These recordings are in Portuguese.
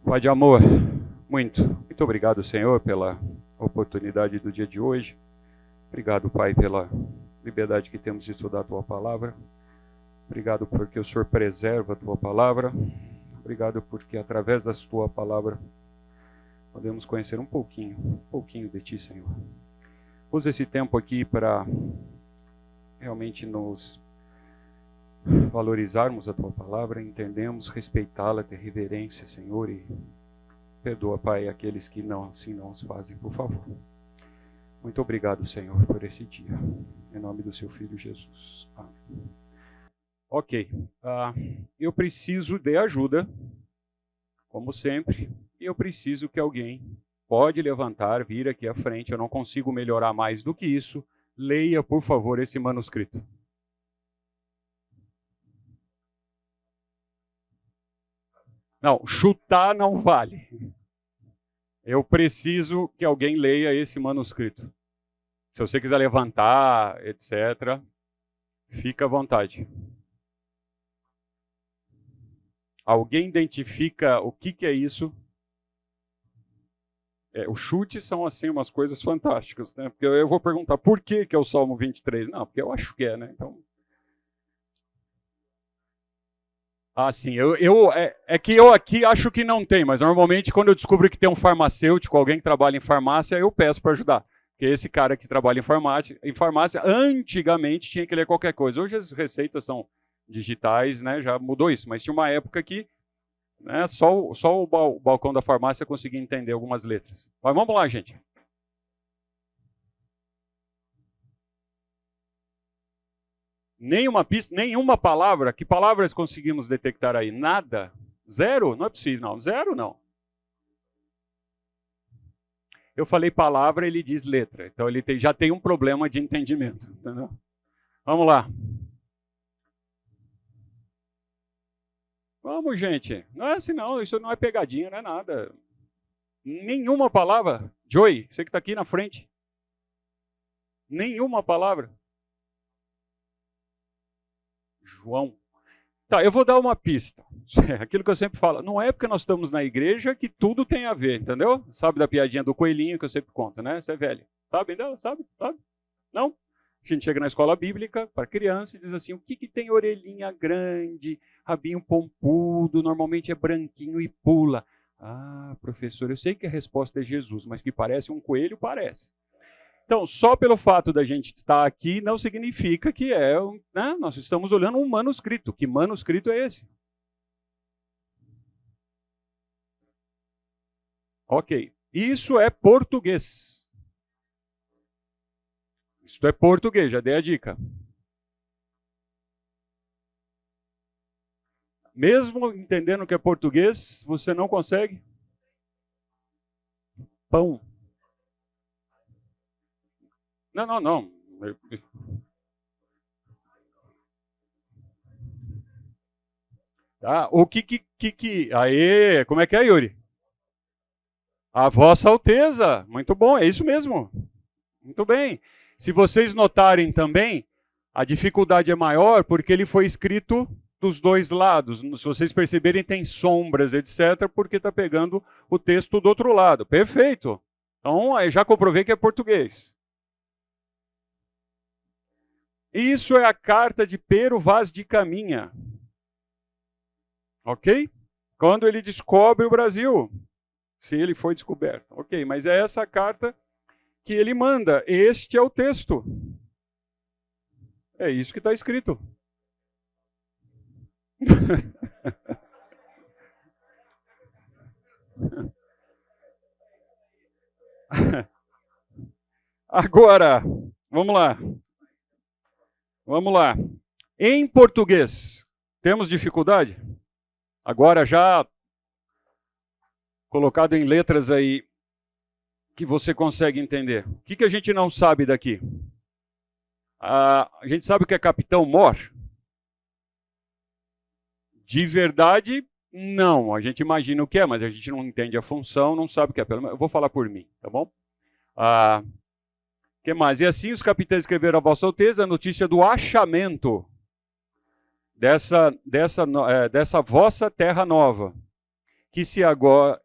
Pai de amor, muito obrigado, Senhor, pela oportunidade do dia de hoje. Obrigado, Pai, pela liberdade que temos de estudar a Tua Palavra. Obrigado porque o Senhor preserva a Tua Palavra. Obrigado porque através da Tua Palavra podemos conhecer um pouquinho de Ti, Senhor. Usa esse tempo aqui para realmente nos valorizarmos a Tua Palavra, entendemos, respeitá-la, ter reverência, Senhor, e perdoa, Pai, aqueles que assim não os fazem, por favor. Muito obrigado, Senhor, por esse dia. Em nome do Seu Filho Jesus. Amém. Ok. Eu preciso de ajuda, como sempre, e eu preciso que alguém pode levantar, vir aqui à frente. Eu não consigo melhorar mais do que isso. Leia, por favor, esse manuscrito. Não, chutar não vale. Eu preciso que alguém leia esse manuscrito. Se você quiser levantar, etc., fica à vontade. Alguém identifica o que é isso? Os chutes são, assim, umas coisas fantásticas, né? Porque eu vou perguntar por que é o Salmo 23. Não, porque eu acho que é, né? Então... sim, é que eu aqui acho que não tem, mas normalmente quando eu descubro que tem um farmacêutico, alguém que trabalha em farmácia, eu peço para ajudar. Porque esse cara que trabalha em farmácia, antigamente tinha que ler qualquer coisa. Hoje as receitas são digitais, né? Já mudou isso, mas tinha uma época que, né, só o balcão da farmácia conseguia entender algumas letras. Mas vamos lá, gente. Nenhuma pista, nenhuma palavra. Que palavras conseguimos detectar aí? Nada? Zero? Não é possível, não. Zero, não. Eu falei palavra, ele diz letra. Então ele já tem um problema de entendimento. Entendeu? Vamos lá. Vamos, gente. Não é assim, não. Isso não é pegadinha, não é nada. Nenhuma palavra. Joey, você que está aqui na frente. Nenhuma palavra. João. Tá, eu vou dar uma pista. Aquilo que eu sempre falo. Não é porque nós estamos na igreja que tudo tem a ver, entendeu? Sabe da piadinha do coelhinho que eu sempre conto, né? Você é velho. Sabe ainda? Sabe? Não? A gente chega na escola bíblica para criança e diz assim, o que tem orelhinha grande, rabinho pompudo, normalmente é branquinho e pula. Ah, professor, eu sei que a resposta é Jesus, mas que parece um coelho, parece. Então, só pelo fato da gente estar aqui, não significa que né, nós estamos olhando um manuscrito. Que manuscrito é esse? Ok. Isso é português. Isso é português, já dei a dica. Mesmo entendendo que é português, você não consegue? Pão. Não. Tá? O que... Aê, como é que é, Yuri? A Vossa Alteza. Muito bom, é isso mesmo. Muito bem. Se vocês notarem também, a dificuldade é maior porque ele foi escrito dos dois lados. Se vocês perceberem, tem sombras, etc., porque está pegando o texto do outro lado. Perfeito. Então, já comprovei que é português. Isso é a carta de Pero Vaz de Caminha. Ok? Quando ele descobre o Brasil. Se ele foi descoberto. Ok, mas é essa carta que ele manda. Este é o texto. É isso que está escrito. Agora, vamos lá. Vamos lá. Em português, temos dificuldade? Agora já colocado em letras aí que você consegue entender. O que a gente não sabe daqui? A gente sabe o que é Capitão Mor? De verdade, não. A gente imagina o que é, mas a gente não entende a função, não sabe o que é. Eu vou falar por mim, tá bom? Que mais? E assim os capitães escreveram a Vossa Alteza a notícia do achamento dessa vossa terra nova, que se agora,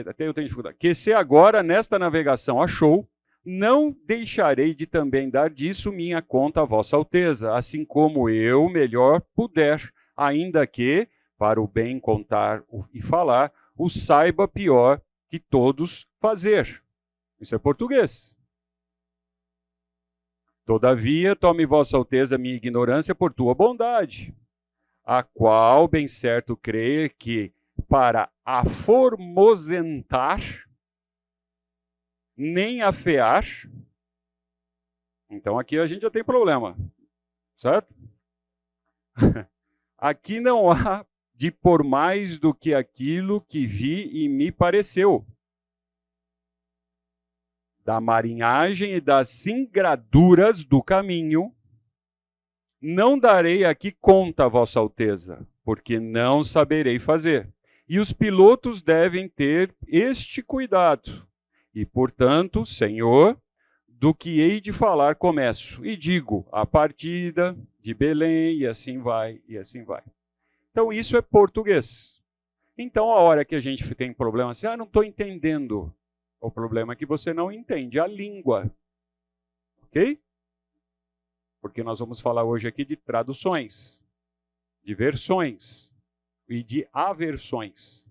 até eu tenho dificuldade, que se agora nesta navegação achou, não deixarei de também dar disso minha conta a vossa alteza, assim como eu melhor puder, ainda que, para o bem contar e falar, o saiba pior que todos fazer. Isso é português. Todavia, tome vossa alteza minha ignorância por tua bondade, a qual bem certo creio que para aformosentar, nem afear. Então aqui a gente já tem problema, certo? Aqui não há de por mais do que aquilo que vi e me pareceu. Da marinhagem e das singraduras do caminho, não darei aqui conta, vossa alteza, porque não saberei fazer. E os pilotos devem ter este cuidado. E, portanto, Senhor, do que hei de falar começo. E digo, a partida de Belém, e assim vai, e assim vai. Então, isso é português. Então, a hora que a gente tem problema assim, não estou entendendo. O problema é que você não entende a língua. Ok? Porque nós vamos falar hoje aqui de traduções, de versões e de aversões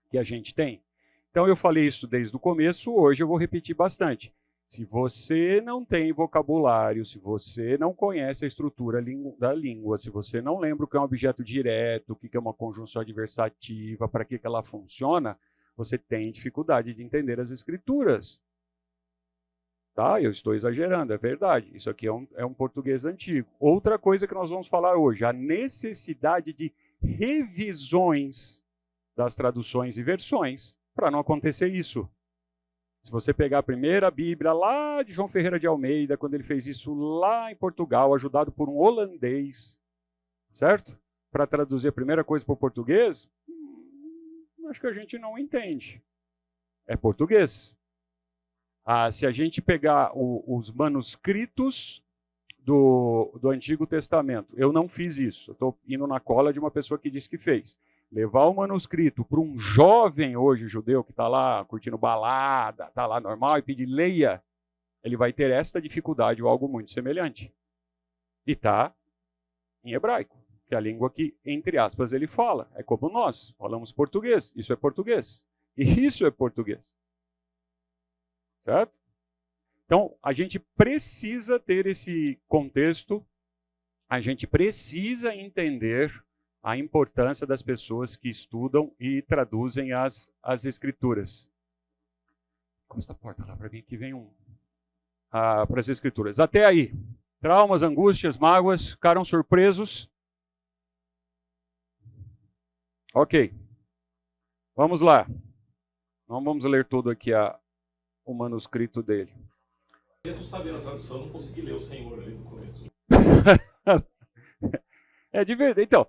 que a gente tem. Então eu falei isso desde o começo, hoje eu vou repetir bastante. Se você não tem vocabulário, se você não conhece a estrutura da língua, se você não lembra o que é um objeto direto, o que é uma conjunção adversativa, para que ela funciona, você tem dificuldade de entender as escrituras. Tá? Eu estou exagerando, é verdade. Isso aqui é um português antigo. Outra coisa que nós vamos falar hoje, a necessidade de revisões das traduções e versões, para não acontecer isso. Se você pegar a primeira Bíblia lá de João Ferreira de Almeida, quando ele fez isso lá em Portugal, ajudado por um holandês, certo? Para traduzir a primeira coisa para o português, acho que a gente não entende. É português. Se a gente pegar os manuscritos do Antigo Testamento, eu não fiz isso, eu estou indo na cola de uma pessoa que disse que fez. Levar o manuscrito para um jovem hoje judeu que está lá curtindo balada, está lá normal, e pedir leia, ele vai ter esta dificuldade ou algo muito semelhante. E está em hebraico, que é a língua que, entre aspas, ele fala. É como nós falamos português, isso é português. E isso é português. Certo? Então, a gente precisa ter esse contexto, a gente precisa entender a importância das pessoas que estudam e traduzem as escrituras. Encosta a porta lá para mim, que vem para as escrituras. Até aí, traumas, angústias, mágoas, ficaram surpresos? Ok, vamos lá. Não vamos ler todo aqui o manuscrito dele. Mesmo sabendo a tradução, eu não consegui ler o Senhor ali no começo. É divertido. Então,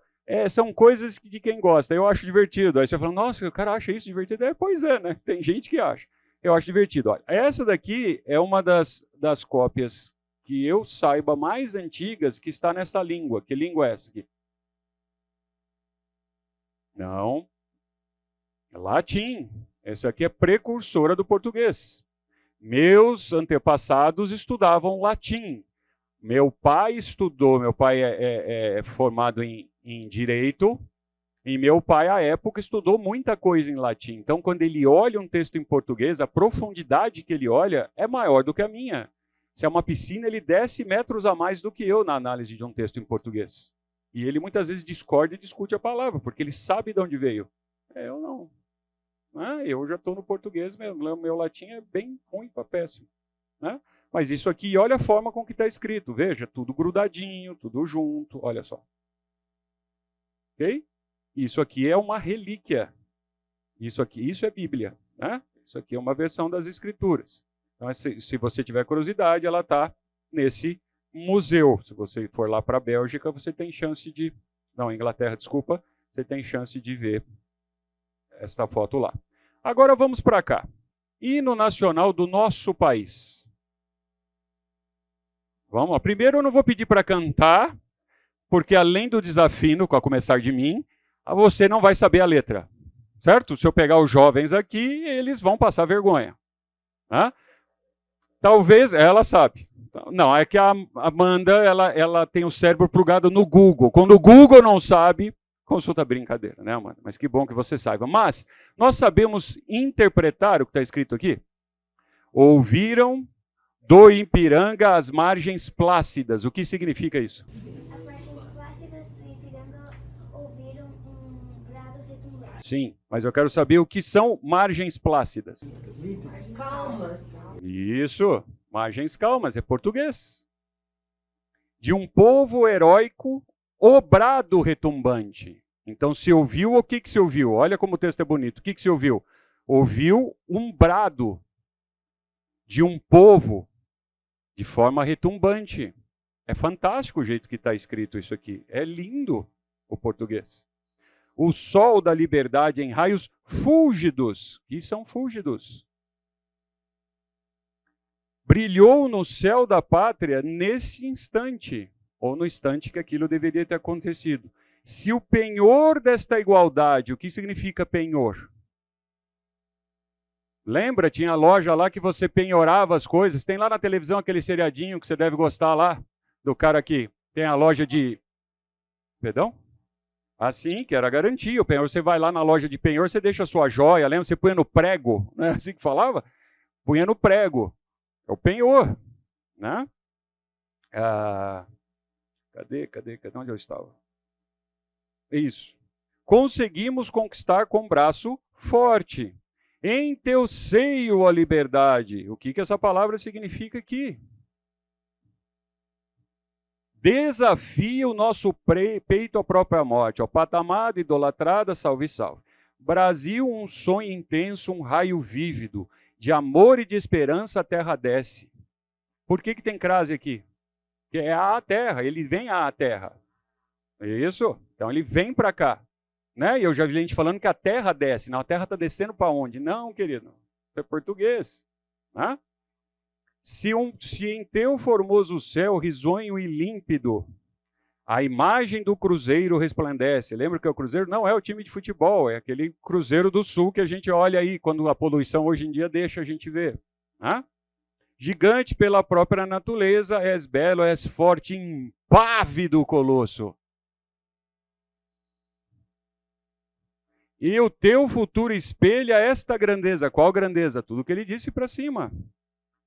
são coisas de quem gosta. Eu acho divertido. Aí você fala, nossa, o cara acha isso divertido? Pois é, né? Tem gente que acha. Eu acho divertido. Olha, essa daqui é uma das cópias que eu saiba mais antigas que está nessa língua. Que língua é essa aqui? Não. É latim. Essa aqui é precursora do português. Meus antepassados estudavam latim. Meu pai estudou, meu pai é formado em Direito, e meu pai, à época, estudou muita coisa em latim. Então, quando ele olha um texto em português, a profundidade que ele olha é maior do que a minha. Se é uma piscina, ele desce metros a mais do que eu na análise de um texto em português. E ele muitas vezes discorda e discute a palavra, porque ele sabe de onde veio. Eu não. Eu já estou no português mesmo, meu latim é bem ruim para péssimo. Né? Mas isso aqui, olha a forma com que está escrito. Veja, tudo grudadinho, tudo junto, olha só. Ok? Isso aqui é uma relíquia. Isso é Bíblia. Né? Isso aqui é uma versão das Escrituras. Então, se você tiver curiosidade, ela está nesse museu. Se você for lá para a Bélgica, você tem chance de... Não, Inglaterra, desculpa. Você tem chance de ver esta foto lá. Agora vamos para cá. Hino nacional do nosso país. Vamos lá. Primeiro eu não vou pedir para cantar, porque além do desafio, a começar de mim, você não vai saber a letra. certo? Se eu pegar os jovens aqui, eles vão passar vergonha. Né? Talvez, ela sabe. Não, é que a Amanda, ela tem o cérebro plugado no Google. Quando o Google não sabe, consulta a brincadeira, né, Amanda? Mas que bom que você saiba. Mas nós sabemos interpretar o que está escrito aqui? Ouviram do Ipiranga as margens plácidas. O que significa isso? As margens plácidas do Ipiranga ouviram um brado retumbante. Sim, mas eu quero saber o que são margens plácidas. Calmas. Isso, margens calmas, é português. De um povo heróico, o brado retumbante. Então, se ouviu, o que se ouviu? Olha como o texto é bonito. O que se ouviu? Ouviu um brado de um povo de forma retumbante. É fantástico o jeito que está escrito isso aqui. É lindo o português. O sol da liberdade em raios fúlgidos. Que são fúlgidos? Brilhou no céu da pátria nesse instante, ou no instante que aquilo deveria ter acontecido. Se o penhor desta igualdade, o que significa penhor? Lembra, tinha a loja lá que você penhorava as coisas. Tem lá na televisão aquele seriadinho que você deve gostar lá, do cara que tem a loja de... Perdão? Assim, que era garantia. O penhor, você vai lá na loja de penhor, você deixa a sua joia, lembra? Você punha no prego, não é assim que falava? Punha no prego. É o penhor, né? Cadê onde eu estava? Isso. Conseguimos conquistar com braço forte. Em teu seio a liberdade. O que essa palavra significa aqui? Desafia o nosso peito à própria morte. Ó, patamada, idolatrada, salve, salve. Brasil, um sonho intenso, um raio vívido. De amor e de esperança a terra desce. Por que tem crase aqui? Porque é a terra, ele vem à terra. É isso? Então ele vem para cá. Né? E eu já vi gente falando que a terra desce. Não, a terra está descendo para onde? Não, querido. Isso é português. Né? Se em teu formoso céu, risonho e límpido, a imagem do cruzeiro resplandece. Lembra que é o cruzeiro? Não é o time de futebol, é aquele cruzeiro do sul que a gente olha aí, quando a poluição hoje em dia deixa a gente ver. Né? Gigante pela própria natureza, és belo, és forte, impávido colosso. E o teu futuro espelha esta grandeza. Qual grandeza? Tudo que ele disse para cima.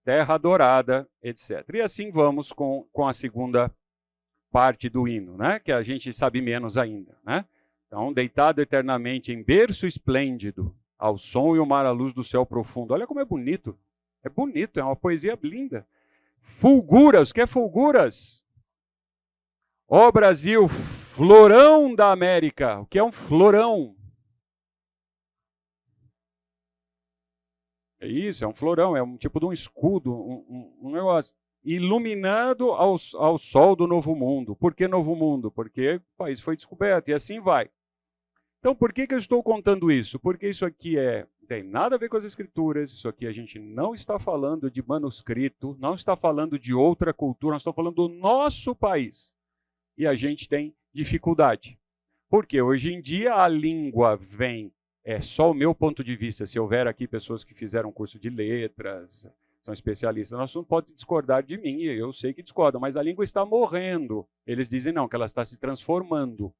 Terra adorada, etc. E assim vamos com a segunda parte do hino, né? Que a gente sabe menos ainda. Né? Então, deitado eternamente em berço esplêndido, ao som e o mar à luz do céu profundo. Olha como é bonito. É bonito, é uma poesia linda. Fulguras, o que é fulguras? Ó Brasil, florão da América. O que é um florão? É isso, é um florão, é um tipo de um escudo, um negócio. Iluminado ao sol do novo mundo. Por que novo mundo? Porque o país foi descoberto e assim vai. Então, por que eu estou contando isso? Porque isso aqui não tem nada a ver com as escrituras, isso aqui a gente não está falando de manuscrito, não está falando de outra cultura, nós estamos falando do nosso país. E a gente tem dificuldade. Porque hoje em dia a língua vem, é só o meu ponto de vista, se houver aqui pessoas que fizeram curso de letras, são especialistas, nós não podem discordar de mim, eu sei que discordam, mas a língua está morrendo. Eles dizem não, que ela está se transformando.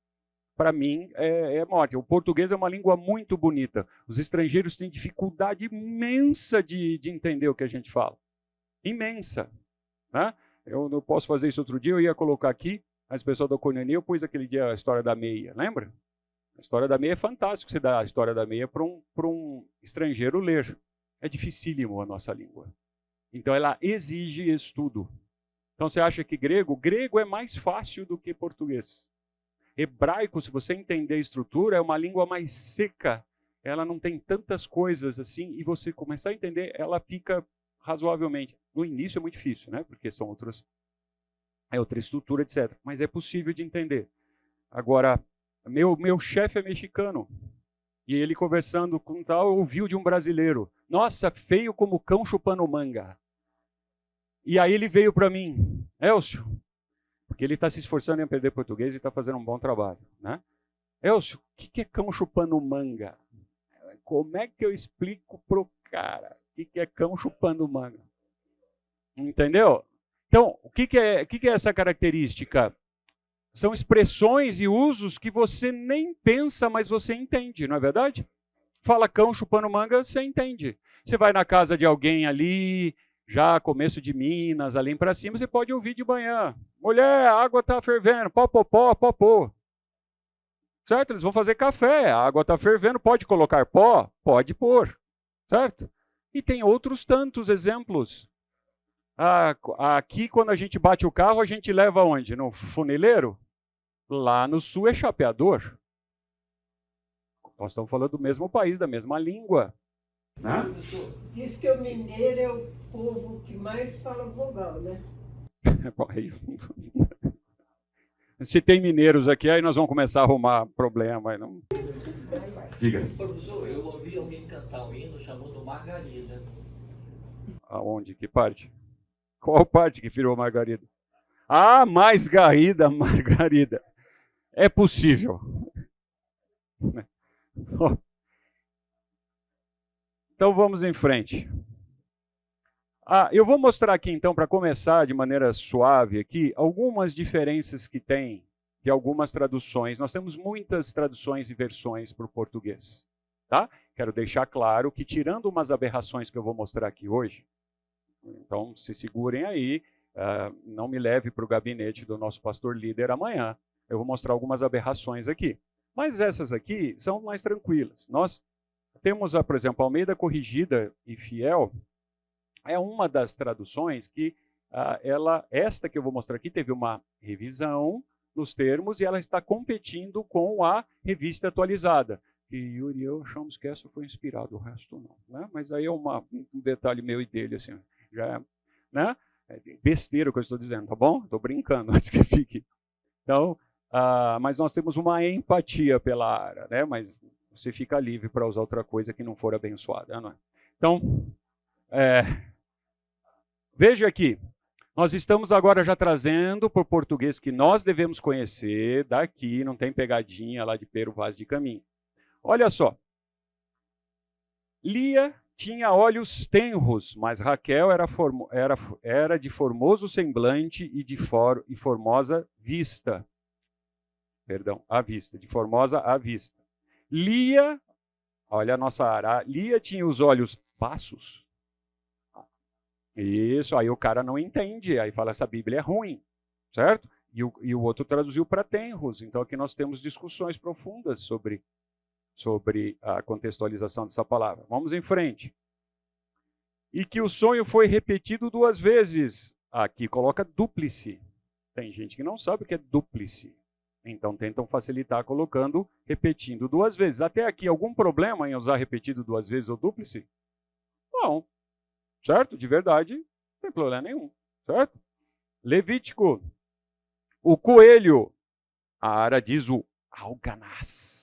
Para mim, é morte. O português é uma língua muito bonita. Os estrangeiros têm dificuldade imensa de entender o que a gente fala. Imensa. Né? Eu não posso fazer isso outro dia, eu ia colocar aqui, mas o pessoal da Coinonia, eu pus aquele dia a história da meia, lembra? A história da meia é fantástico você dar a história da meia para um estrangeiro ler. É dificílimo a nossa língua. Então ela exige estudo. Então você acha que grego é mais fácil do que português. Hebraico, se você entender a estrutura, é uma língua mais seca. Ela não tem tantas coisas assim, e você começar a entender, ela fica razoavelmente. No início é muito difícil, né? Porque são outra estrutura, etc. Mas é possível de entender. Agora, meu chefe é mexicano. E ele conversando com tal, ouviu de um brasileiro. Nossa, feio como cão chupando manga. E aí ele veio para mim, Elcio, porque ele está se esforçando em aprender português e está fazendo um bom trabalho. Né? Elcio, o que é cão chupando manga? como é que eu explico pro cara o que é cão chupando manga? Entendeu? Então, o que é essa característica? São expressões e usos que você nem pensa, mas você entende, não é verdade? Fala cão chupando manga, você entende. Você vai na casa de alguém ali, já começo de Minas, ali para cima, você pode ouvir de manhã. Mulher, a água está fervendo, pó, pó, pó, pó, pó. Certo? Eles vão fazer café, a água está fervendo, pode colocar pó? Pode pôr. Certo? E tem outros tantos exemplos. Aqui, quando a gente bate o carro, a gente leva onde? No funileiro? Lá no sul é chapeador. Nós estamos falando do mesmo país, da mesma língua. Né? Diz que o mineiro é o povo que mais fala vogal, né? Se tem mineiros aqui, aí nós vamos começar a arrumar problema. Não... Diga. Professor, eu ouvi alguém cantar um hino chamando Margarida. Aonde? Que parte? Qual parte que virou Margarida? Ah, mais garrida, Margarida. É possível. Então vamos em frente. Eu vou mostrar aqui então, para começar de maneira suave aqui, algumas diferenças que tem de algumas traduções. Nós temos muitas traduções e versões para o português. Tá? Quero deixar claro que, tirando umas aberrações que eu vou mostrar aqui hoje, então se segurem aí, não me leve para o gabinete do nosso pastor líder amanhã. Eu vou mostrar algumas aberrações aqui. Mas essas aqui são mais tranquilas. Nós temos, por exemplo, a Almeida Corrigida e Fiel, é uma das traduções que, esta que eu vou mostrar aqui, teve uma revisão nos termos e ela está competindo com a Revista Atualizada. E Yuri e eu achamos que essa foi inspirada, o resto não. Né? Mas aí é um detalhe meu e dele, assim, já é, né? É besteira o que eu estou dizendo, tá bom? Estou brincando antes que fique. Então, mas nós temos uma empatia pela área, né? Mas você fica livre para usar outra coisa que não for abençoada, não é? Então, veja aqui, nós estamos agora já trazendo para o português que nós devemos conhecer, daqui, não tem pegadinha lá de Pero Vaz de Caminho. Olha só, Lia tinha olhos tenros, mas Raquel era de formoso semblante e formosa vista. Perdão, à vista, de formosa à vista. Lia, olha a nossa área, Lia tinha os olhos baços. Isso, aí o cara não entende, aí fala essa Bíblia é ruim, certo? E o outro traduziu para tenros, então aqui nós temos discussões profundas sobre a contextualização dessa palavra. Vamos em frente. E que o sonho foi repetido 2 vezes. Aqui coloca dúplice. Tem gente que não sabe o que é dúplice. Então tentam facilitar colocando, repetindo 2 vezes. Até aqui, algum problema em usar repetido 2 vezes ou dúplice? Não. Certo? De verdade, não tem problema nenhum. Certo? Levítico. O coelho. A Ara diz o alganaz.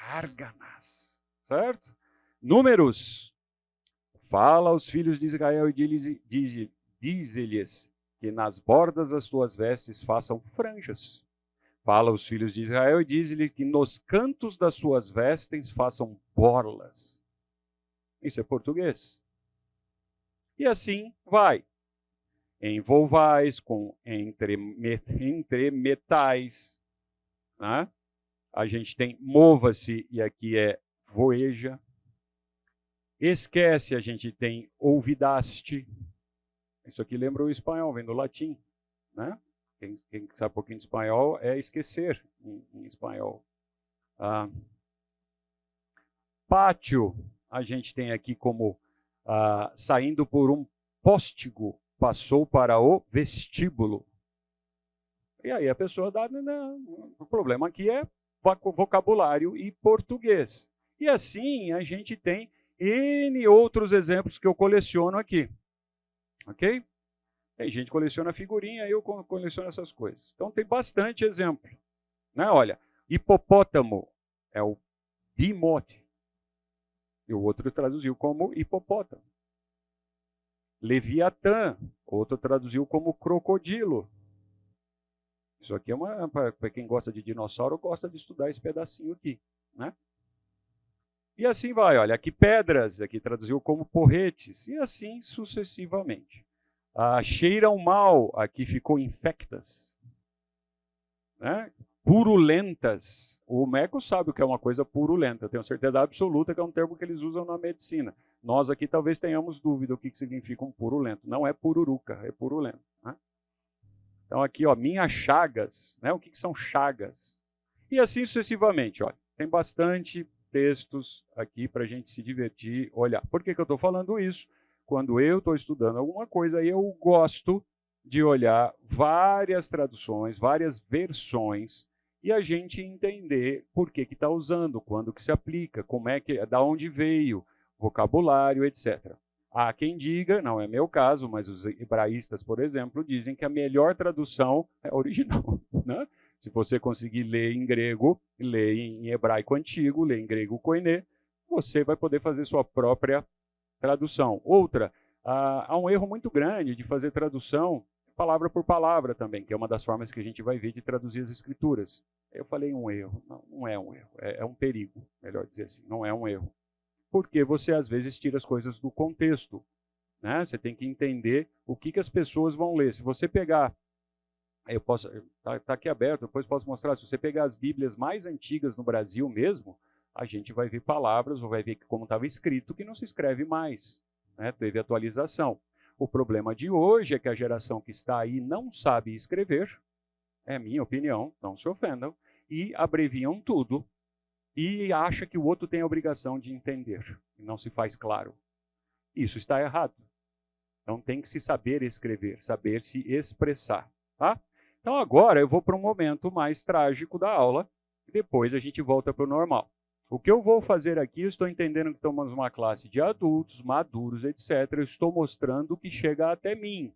Arganaz, certo? Números, fala aos filhos de Israel e diz-lhes que nas bordas das tuas vestes façam franjas. Fala aos filhos de Israel e diz-lhes que nos cantos das suas vestes façam borlas. Isso é português. E assim vai. Envolvais com entremetais, né? A gente tem mova-se, e aqui é voeja. Esquece, a gente tem ouvidaste. Isso aqui lembra o espanhol, vem do latim. Né? Quem sabe um pouquinho de espanhol é esquecer em espanhol. Pátio, a gente tem aqui como saindo por um póstigo, passou para o vestíbulo. E aí a pessoa dá... O problema aqui é vocabulário e português. E assim a gente tem N outros exemplos que eu coleciono aqui. Ok? Tem gente que coleciona figurinha, eu coleciono essas coisas. Então tem bastante exemplo. Né? Olha, hipopótamo é o bimote. E o outro traduziu como hipopótamo. Leviatã, outro traduziu como crocodilo. Isso aqui é para quem gosta de dinossauro, gosta de estudar esse pedacinho aqui. Né? E assim vai, olha, aqui pedras, aqui traduziu como porretes, e assim sucessivamente. Cheiram mal, aqui ficou infectas. Né? Purulentas. O Meco sabe o que é uma coisa purulenta, tenho certeza absoluta que é um termo que eles usam na medicina. Nós aqui talvez tenhamos dúvida do que significa um purulento. Não é pururuca, é purulento. Né? Então aqui, ó, minhas chagas, né? O que são chagas? E assim sucessivamente, olha, tem bastante textos aqui para a gente se divertir, olhar. Por que eu estou falando isso? Quando eu estou estudando alguma coisa, eu gosto de olhar várias traduções, várias versões, e a gente entender por que está usando, quando que se aplica, como é que, da onde veio, vocabulário, etc. Há quem diga, não é meu caso, mas os hebraístas, por exemplo, dizem que a melhor tradução é a original. Né? Se você conseguir ler em grego, ler em hebraico antigo, ler em grego koiné, você vai poder fazer sua própria tradução. Outra, há um erro muito grande de fazer tradução palavra por palavra também, que é uma das formas que a gente vai ver de traduzir as escrituras. Eu falei um erro. Não é um erro, é um perigo, melhor dizer assim, não é um erro. Porque você às vezes tira as coisas do contexto. Né? Você tem que entender o que as pessoas vão ler. Se você pegar, eu posso, tá aqui aberto, depois posso mostrar, se você pegar as Bíblias mais antigas no Brasil mesmo, a gente vai ver palavras, ou vai ver como estava escrito, que não se escreve mais. Né? Teve atualização. O problema de hoje é que a geração que está aí não sabe escrever, é minha opinião, não se ofendam, e abreviam tudo, e acha que o outro tem a obrigação de entender, e não se faz claro. Isso está errado. Então tem que se saber escrever, saber se expressar. Tá? Então agora eu vou para um momento mais trágico da aula, e depois a gente volta para o normal. O que eu vou fazer aqui, eu estou entendendo que estamos numa classe de adultos, maduros, etc. Eu estou mostrando o que chega até mim.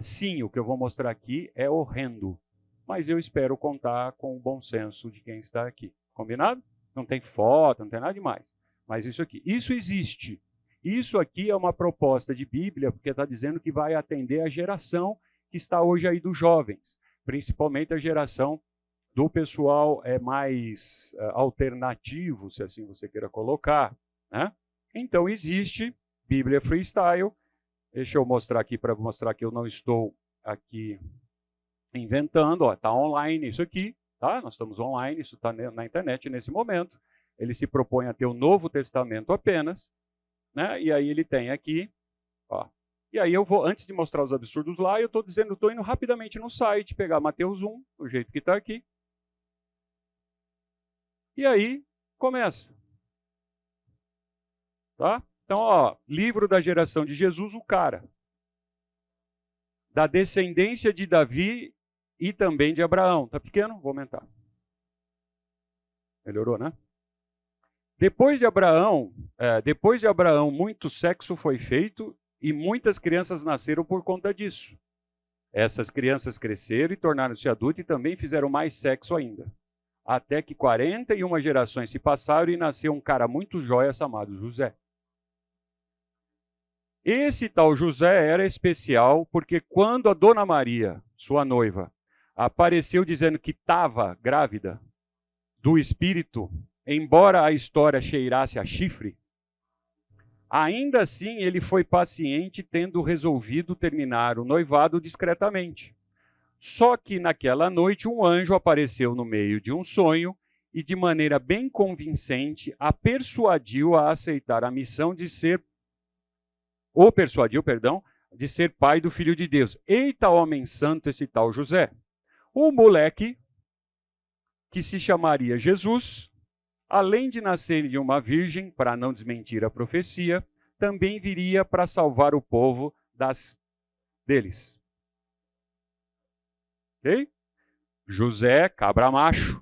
Sim, o que eu vou mostrar aqui é horrendo, mas eu espero contar com o bom senso de quem está aqui. Combinado? Não tem foto, não tem nada demais. Mas isso aqui, isso existe. Isso aqui é uma proposta de Bíblia, porque está dizendo que vai atender a geração que está hoje aí dos jovens, principalmente a geração do pessoal mais alternativo, se assim você queira colocar. Né? Então existe Bíblia Freestyle. Deixa eu mostrar aqui para mostrar que eu não estou aqui inventando. Está online isso aqui. Tá? Nós estamos online, isso está na internet nesse momento. Ele se propõe a ter o Novo Testamento apenas. Né? E aí ele tem aqui. Ó. E aí eu vou, antes de mostrar os absurdos lá, eu estou dizendo, estou indo rapidamente no site, pegar Mateus 1, do jeito que está aqui. E aí, começa. Tá? Então, ó, livro da geração de Jesus, o cara. Da descendência de Davi e também de Abraão. Tá pequeno? Vou aumentar. Melhorou, né? Depois de Abraão, muito sexo foi feito e muitas crianças nasceram por conta disso. Essas crianças cresceram e tornaram-se adultas e também fizeram mais sexo ainda. Até que 41 gerações se passaram e nasceu um cara muito jóia chamado José. Esse tal José era especial porque quando a Dona Maria, sua noiva, apareceu dizendo que estava grávida do Espírito, embora a história cheirasse a chifre, ainda assim ele foi paciente, tendo resolvido terminar o noivado discretamente. Só que naquela noite um anjo apareceu no meio de um sonho e de maneira bem convincente a persuadiu a aceitar a missão de ser, de ser pai do Filho de Deus. Eita homem santo esse tal José. O moleque, que se chamaria Jesus, além de nascer de uma virgem, para não desmentir a profecia, também viria para salvar o povo deles. Okay? José, cabra macho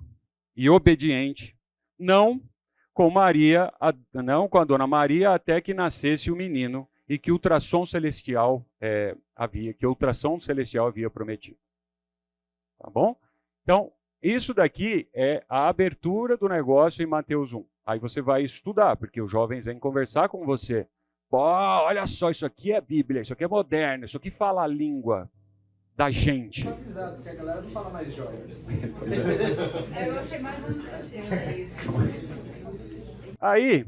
e obediente, não com a Dona Maria, até que nascesse o menino e que o ultrassom celestial havia prometido. Tá bom? Então, isso daqui é a abertura do negócio em Mateus 1. Aí você vai estudar, porque os jovens vêm conversar com você. Pô, olha só, isso aqui é Bíblia, isso aqui é moderno, isso aqui fala a língua da gente. Avisado, porque a galera não fala mais jóia. Eu achei mais ou menos assim. Aí,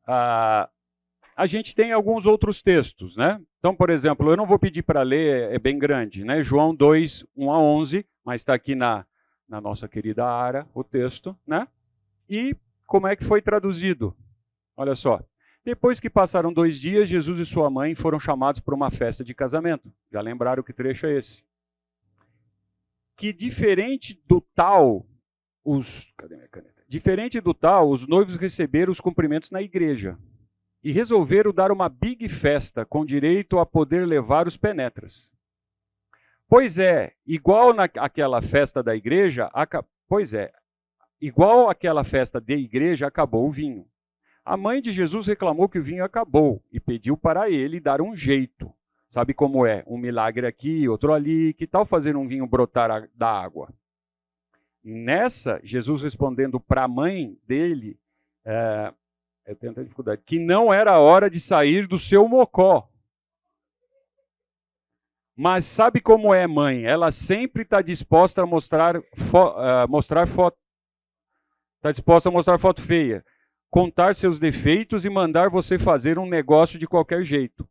a gente tem alguns outros textos, né? Então, por exemplo, eu não vou pedir para ler, é bem grande, né? João 2, 1 a 11, mas está aqui na nossa querida Ara, o texto, né? E como é que foi traduzido? Olha só. Depois que passaram 2 dias, Jesus e sua mãe foram chamados para uma festa de casamento. Já lembraram que trecho é esse? Que diferente do tal, cadê minha caneta? Diferente do tal, os noivos receberam os cumprimentos na igreja e resolveram dar uma big festa com direito a poder levar os penetras. Pois é, igual naquela festa da igreja, igual àquela festa de igreja, acabou o vinho. A mãe de Jesus reclamou que o vinho acabou e pediu para ele dar um jeito. Sabe como é? Um milagre aqui, outro ali, que tal fazer um vinho brotar da água? Nessa, Jesus respondendo para a mãe dele, eu tenho até dificuldade, que não era a hora de sair do seu mocó. Mas sabe como é, mãe? Ela sempre está disposta a mostrar foto. Está disposta a mostrar foto feia, contar seus defeitos e mandar você fazer um negócio de qualquer jeito.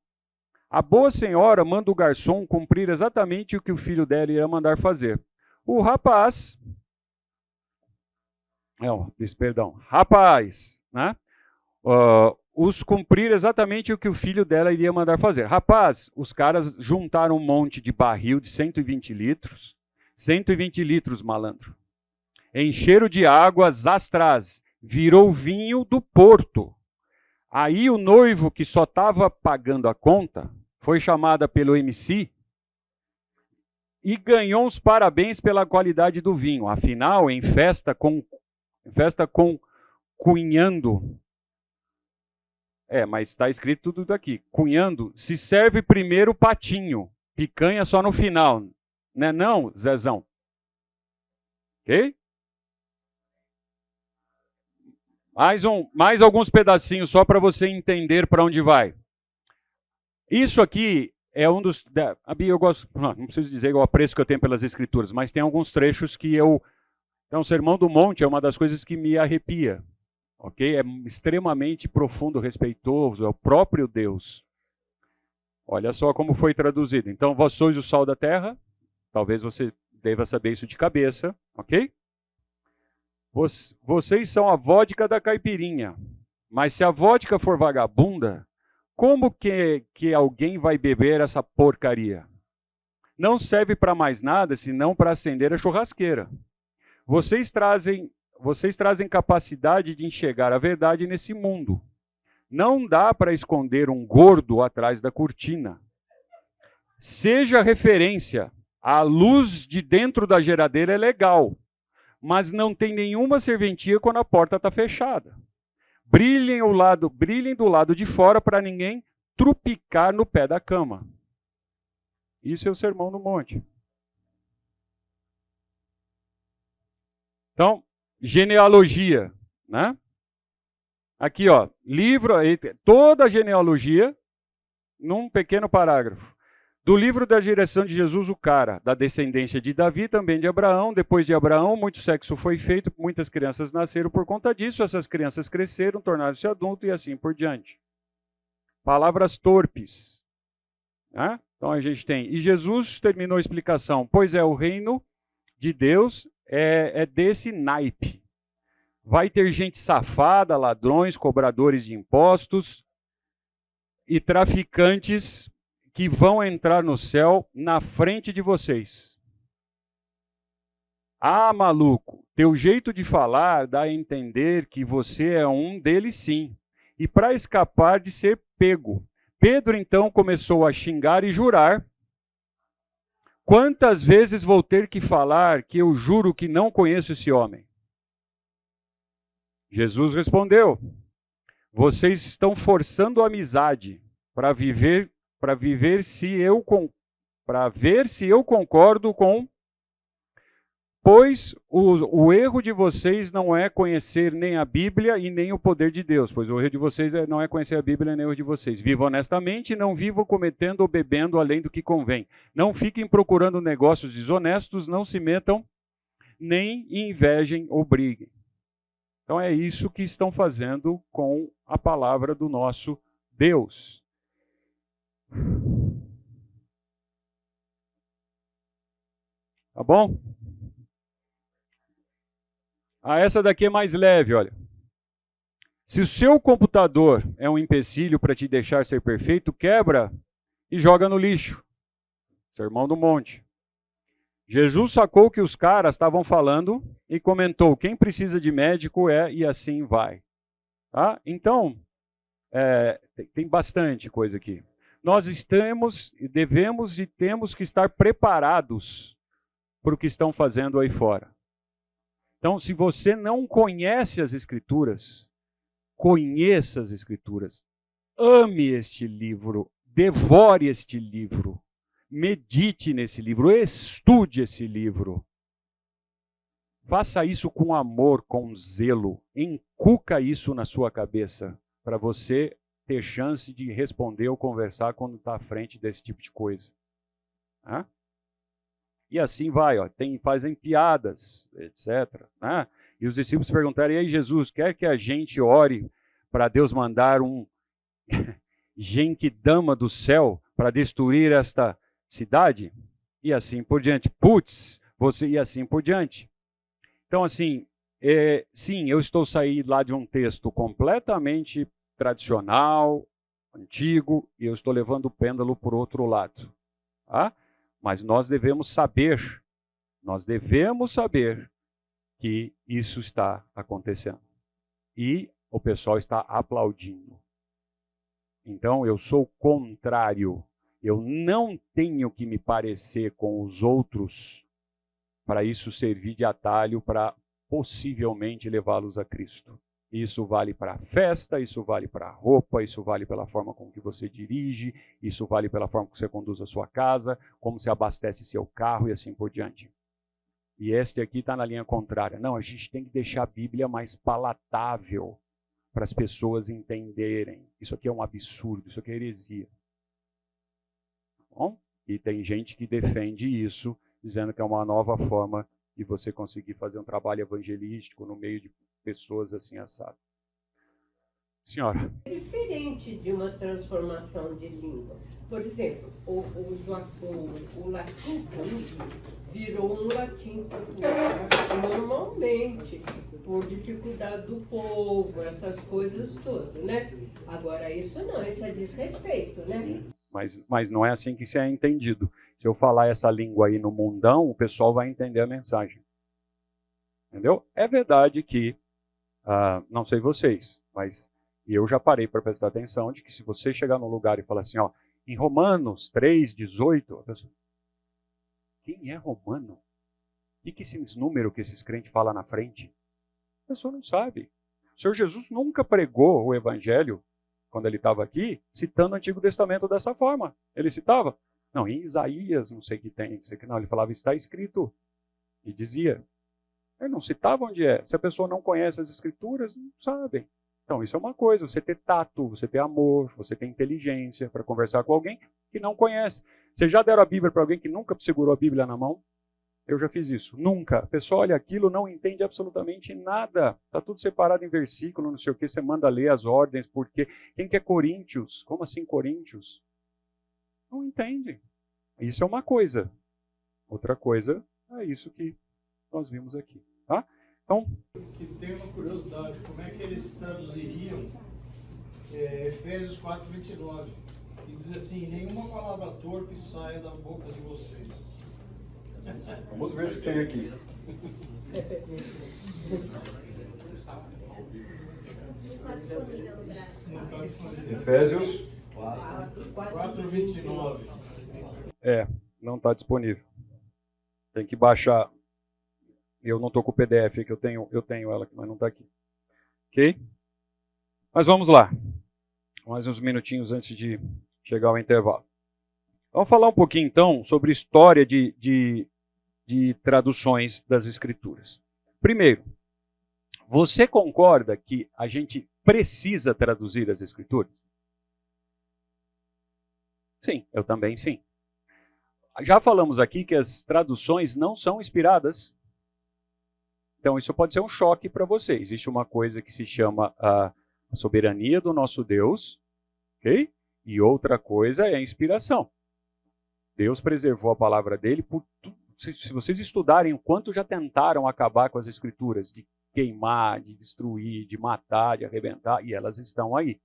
A boa senhora manda o garçom cumprir exatamente o que o filho dela ia mandar fazer. O rapaz, né? Os cumprir exatamente o que o filho dela iria mandar fazer. Rapaz, os caras juntaram um monte de barril de 120 litros. 120 litros, malandro. Encheram de águas astrais. Virou vinho do porto. Aí o noivo, que só estava pagando a conta, foi chamada pelo MC e ganhou uns parabéns pela qualidade do vinho. Afinal, em festa com cunhando, mas está escrito tudo aqui. Cunhando, se serve primeiro patinho, picanha só no final. Né não, Zezão? Ok? Mais alguns pedacinhos só para você entender para onde vai. Isso aqui é um dos... eu gosto, não preciso dizer o apreço que eu tenho pelas escrituras, mas tem alguns trechos que eu... Então, o Sermão do Monte é uma das coisas que me arrepia. Ok? É extremamente profundo, respeitoso, é o próprio Deus. Olha só como foi traduzido. Então, vós sois o sal da terra. Talvez você deva saber isso de cabeça. Ok? Vocês são a vodka da caipirinha. Mas se a vodka for vagabunda, como que alguém vai beber essa porcaria? Não serve para mais nada, senão para acender a churrasqueira. Vocês trazem capacidade de enxergar a verdade nesse mundo. Não dá para esconder um gordo atrás da cortina. Seja referência. A luz de dentro da geladeira é legal, mas não tem nenhuma serventia quando a porta está fechada. Brilhem do lado de fora para ninguém trupicar no pé da cama. Isso é o Sermão do Monte. Então, genealogia, né? Aqui, ó, livro, toda a genealogia, num pequeno parágrafo. Do livro da geração de Jesus, o cara, da descendência de Davi, também de Abraão. Depois de Abraão, muito sexo foi feito, muitas crianças nasceram por conta disso, essas crianças cresceram, tornaram-se adultos e assim por diante. Palavras torpes. Né? Então a gente tem, e Jesus terminou a explicação, pois o reino de Deus é desse naipe. Vai ter gente safada, ladrões, cobradores de impostos e traficantes que vão entrar no céu na frente de vocês. Ah, maluco, teu jeito de falar dá a entender que você é um deles sim. E para escapar de ser pego. Pedro então começou a xingar e jurar. Quantas vezes vou ter que falar que eu juro que não conheço esse homem? Jesus respondeu: vocês estão forçando a amizade para ver se eu concordo com. Pois o erro de vocês não é conhecer nem a Bíblia e nem o poder de Deus. Pois o erro de vocês não é conhecer a Bíblia nem o erro de vocês. Vivam honestamente e não vivam cometendo ou bebendo além do que convém. Não fiquem procurando negócios desonestos, não se metam, nem invejem ou briguem. Então é isso que estão fazendo com a palavra do nosso Deus. Tá bom? Essa daqui é mais leve, olha. Se o seu computador é um empecilho para te deixar ser perfeito, quebra e joga no lixo. Sermão do Monte. Jesus sacou o que os caras estavam falando e comentou: quem precisa de médico e assim vai. Tá? Então, tem bastante coisa aqui. Nós devemos e temos que estar preparados para o que estão fazendo aí fora. Então, se você não conhece as Escrituras, conheça as Escrituras, ame este livro, devore este livro, medite nesse livro, estude esse livro. Faça isso com amor, com zelo, encuca isso na sua cabeça, para você ter chance de responder ou conversar quando está à frente desse tipo de coisa. Né? E assim vai, ó, fazem piadas, etc. Né? E os discípulos perguntaram: e aí, Jesus, quer que a gente ore para Deus mandar um Genkidama do céu para destruir esta cidade? E assim por diante. Putz, e assim por diante. Então, assim, sim, eu estou saindo lá de um texto completamente tradicional, antigo, e eu estou levando o pêndulo por outro lado. Tá? Mas nós devemos saber que isso está acontecendo. E o pessoal está aplaudindo. Então, eu sou contrário. Eu não tenho que me parecer com os outros para isso servir de atalho para possivelmente levá-los a Cristo. Isso vale para a festa, isso vale para a roupa, isso vale pela forma com que você dirige, isso vale pela forma que você conduz a sua casa, como você abastece seu carro e assim por diante. E este aqui está na linha contrária. Não, a gente tem que deixar a Bíblia mais palatável para as pessoas entenderem. Isso aqui é um absurdo, isso aqui é heresia. Bom? E tem gente que defende isso, dizendo que é uma nova forma de você conseguir fazer um trabalho evangelístico no meio de pessoas assim assadas. Senhora. É diferente de uma transformação de língua. Por exemplo, o latim puro virou um latim popular normalmente, por dificuldade do povo, essas coisas todas, né? Agora isso não, isso é desrespeito, né? Mas não é assim que isso é entendido. Se eu falar essa língua aí no mundão, o pessoal vai entender a mensagem. Entendeu? É verdade que, não sei vocês, mas eu já parei para prestar atenção de que se você chegar num lugar e falar assim, ó, em Romanos 3:18, a pessoa, quem é romano? O que esses números que esses crentes falam na frente? A pessoa não sabe. O Senhor Jesus nunca pregou o evangelho, quando ele estava aqui, citando o Antigo Testamento dessa forma. Ele citava? Não, em Isaías, não sei o que tem, não sei o que não. Ele falava, está escrito. E dizia. Ele não citava onde é. Se a pessoa não conhece as Escrituras, não sabe. Então, isso é uma coisa, você ter tato, você ter amor, você ter inteligência para conversar com alguém que não conhece. Vocês já deram a Bíblia para alguém que nunca segurou a Bíblia na mão? Eu já fiz isso. Nunca. A pessoa olha aquilo, não entende absolutamente nada. Está tudo separado em versículo, não sei o que. Você manda ler as ordens, porque quem quer Coríntios? Como assim Coríntios? Não entende. Isso é uma coisa. Outra coisa é isso que nós vimos aqui. Tá? Então, que tem uma curiosidade, como é que eles traduziriam Efésios 4:29, que diz assim, nenhuma palavra torpe saia da boca de vocês. vamos ver se tem aqui. Não está disponível. Efésios 4:29. não está disponível. Tem que baixar. Eu não estou com o PDF aqui, eu tenho ela aqui, mas não está aqui. Ok? Mas vamos lá. Mais uns minutinhos antes de chegar ao intervalo. Vamos falar um pouquinho, então, sobre história de traduções das Escrituras. Primeiro, você concorda que a gente precisa traduzir as Escrituras? Sim, eu também sim. Já falamos aqui que as traduções não são inspiradas. Então, isso pode ser um choque para você. Existe uma coisa que se chama a soberania do nosso Deus, ok? E outra coisa é a inspiração. Deus preservou a palavra dele por tudo. Se vocês estudarem o quanto já tentaram acabar com as escrituras, de queimar, de destruir, de matar, de arrebentar, e elas estão aí.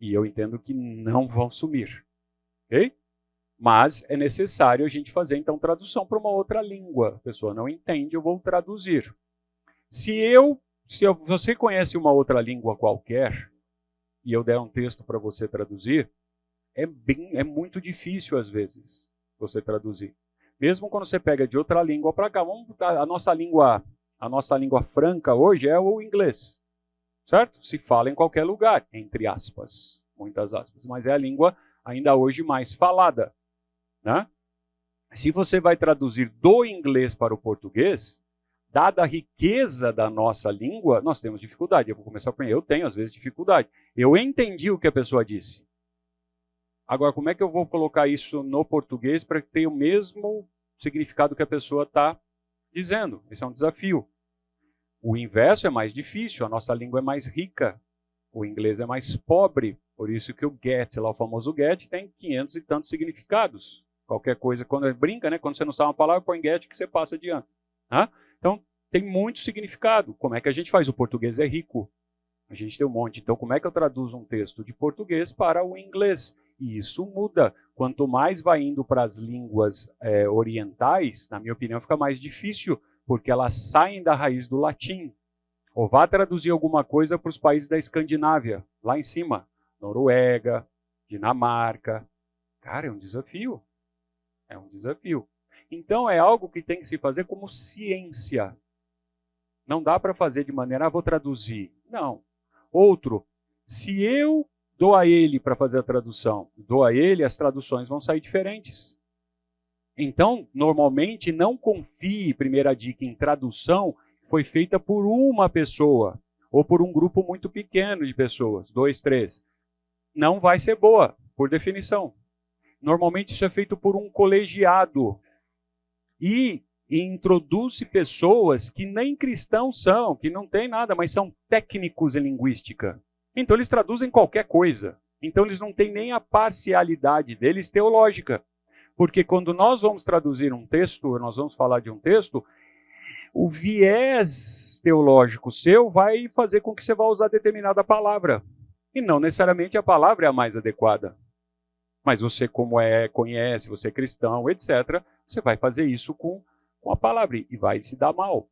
E eu entendo que não vão sumir, ok? Mas é necessário a gente fazer, então, tradução para uma outra língua. A pessoa não entende, eu vou traduzir. Se você conhece uma outra língua qualquer, e eu der um texto para você traduzir, é muito difícil, às vezes, você traduzir. Mesmo quando você pega de outra língua para cá. A nossa língua franca hoje é o inglês, certo? Se fala em qualquer lugar, entre aspas, muitas aspas. Mas é a língua ainda hoje mais falada, né? Se você vai traduzir do inglês para o português, dada a riqueza da nossa língua, nós temos dificuldade. Eu vou começar por mim. Eu tenho, às vezes, dificuldade. Eu entendi o que a pessoa disse. Agora, como é que eu vou colocar isso no português para ter o mesmo significado que a pessoa está dizendo? Esse é um desafio. O inverso é mais difícil. A nossa língua é mais rica. O inglês é mais pobre. Por isso que o get, lá o famoso get, tem 500 e tantos significados. Qualquer coisa, quando brinca, né? Quando você não sabe uma palavra, põe get que você passa adiante. Tá? Então, tem muito significado. Como é que a gente faz? O português é rico. A gente tem um monte. Então, como é que eu traduzo um texto de português para o inglês? E isso muda. Quanto mais vai indo para as línguas orientais, na minha opinião, fica mais difícil, porque elas saem da raiz do latim. Ou vá traduzir alguma coisa para os países da Escandinávia, lá em cima. Noruega, Dinamarca. Cara, é um desafio. É um desafio. Então, é algo que tem que se fazer como ciência. Não dá para fazer de maneira, vou traduzir. Não. Outro, se eu dou a ele para fazer a tradução, dou a ele, as traduções vão sair diferentes. Então, normalmente, não confie, primeira dica, em tradução foi feita por uma pessoa, ou por um grupo muito pequeno de pessoas, 2, 3. Não vai ser boa, por definição. Normalmente isso é feito por um colegiado. E introduz pessoas que nem cristãos são, que não tem nada, mas são técnicos em linguística. Então eles traduzem qualquer coisa. Então eles não têm nem a parcialidade deles teológica. Porque quando nós vamos traduzir um texto, nós vamos falar de um texto, o viés teológico seu vai fazer com que você vá usar determinada palavra. E não necessariamente a palavra é a mais adequada. Mas você, como conhece, você é cristão, etc., você vai fazer isso com a palavra e vai se dar mal.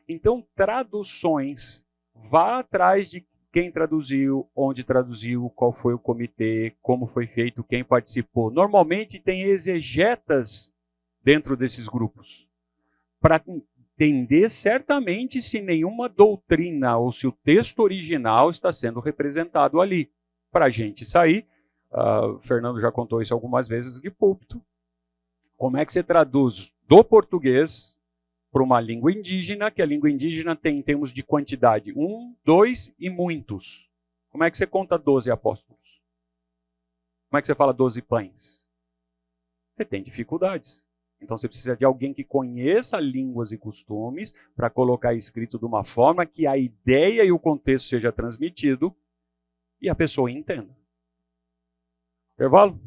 Então, traduções, vá atrás de quem traduziu, onde traduziu, qual foi o comitê, como foi feito, quem participou. Normalmente tem exegetas dentro desses grupos, para entender certamente se nenhuma doutrina ou se o texto original está sendo representado ali. Para a gente sair, o Fernando já contou isso algumas vezes de púlpito, como é que você traduz do português para uma língua indígena, que a língua indígena tem em termos de quantidade 1, 2 e muitos. Como é que você conta 12 apóstolos? Como é que você fala 12 pães? Você tem dificuldades. Então você precisa de alguém que conheça línguas e costumes para colocar escrito de uma forma que a ideia e o contexto seja transmitido e a pessoa entenda. Intervalo?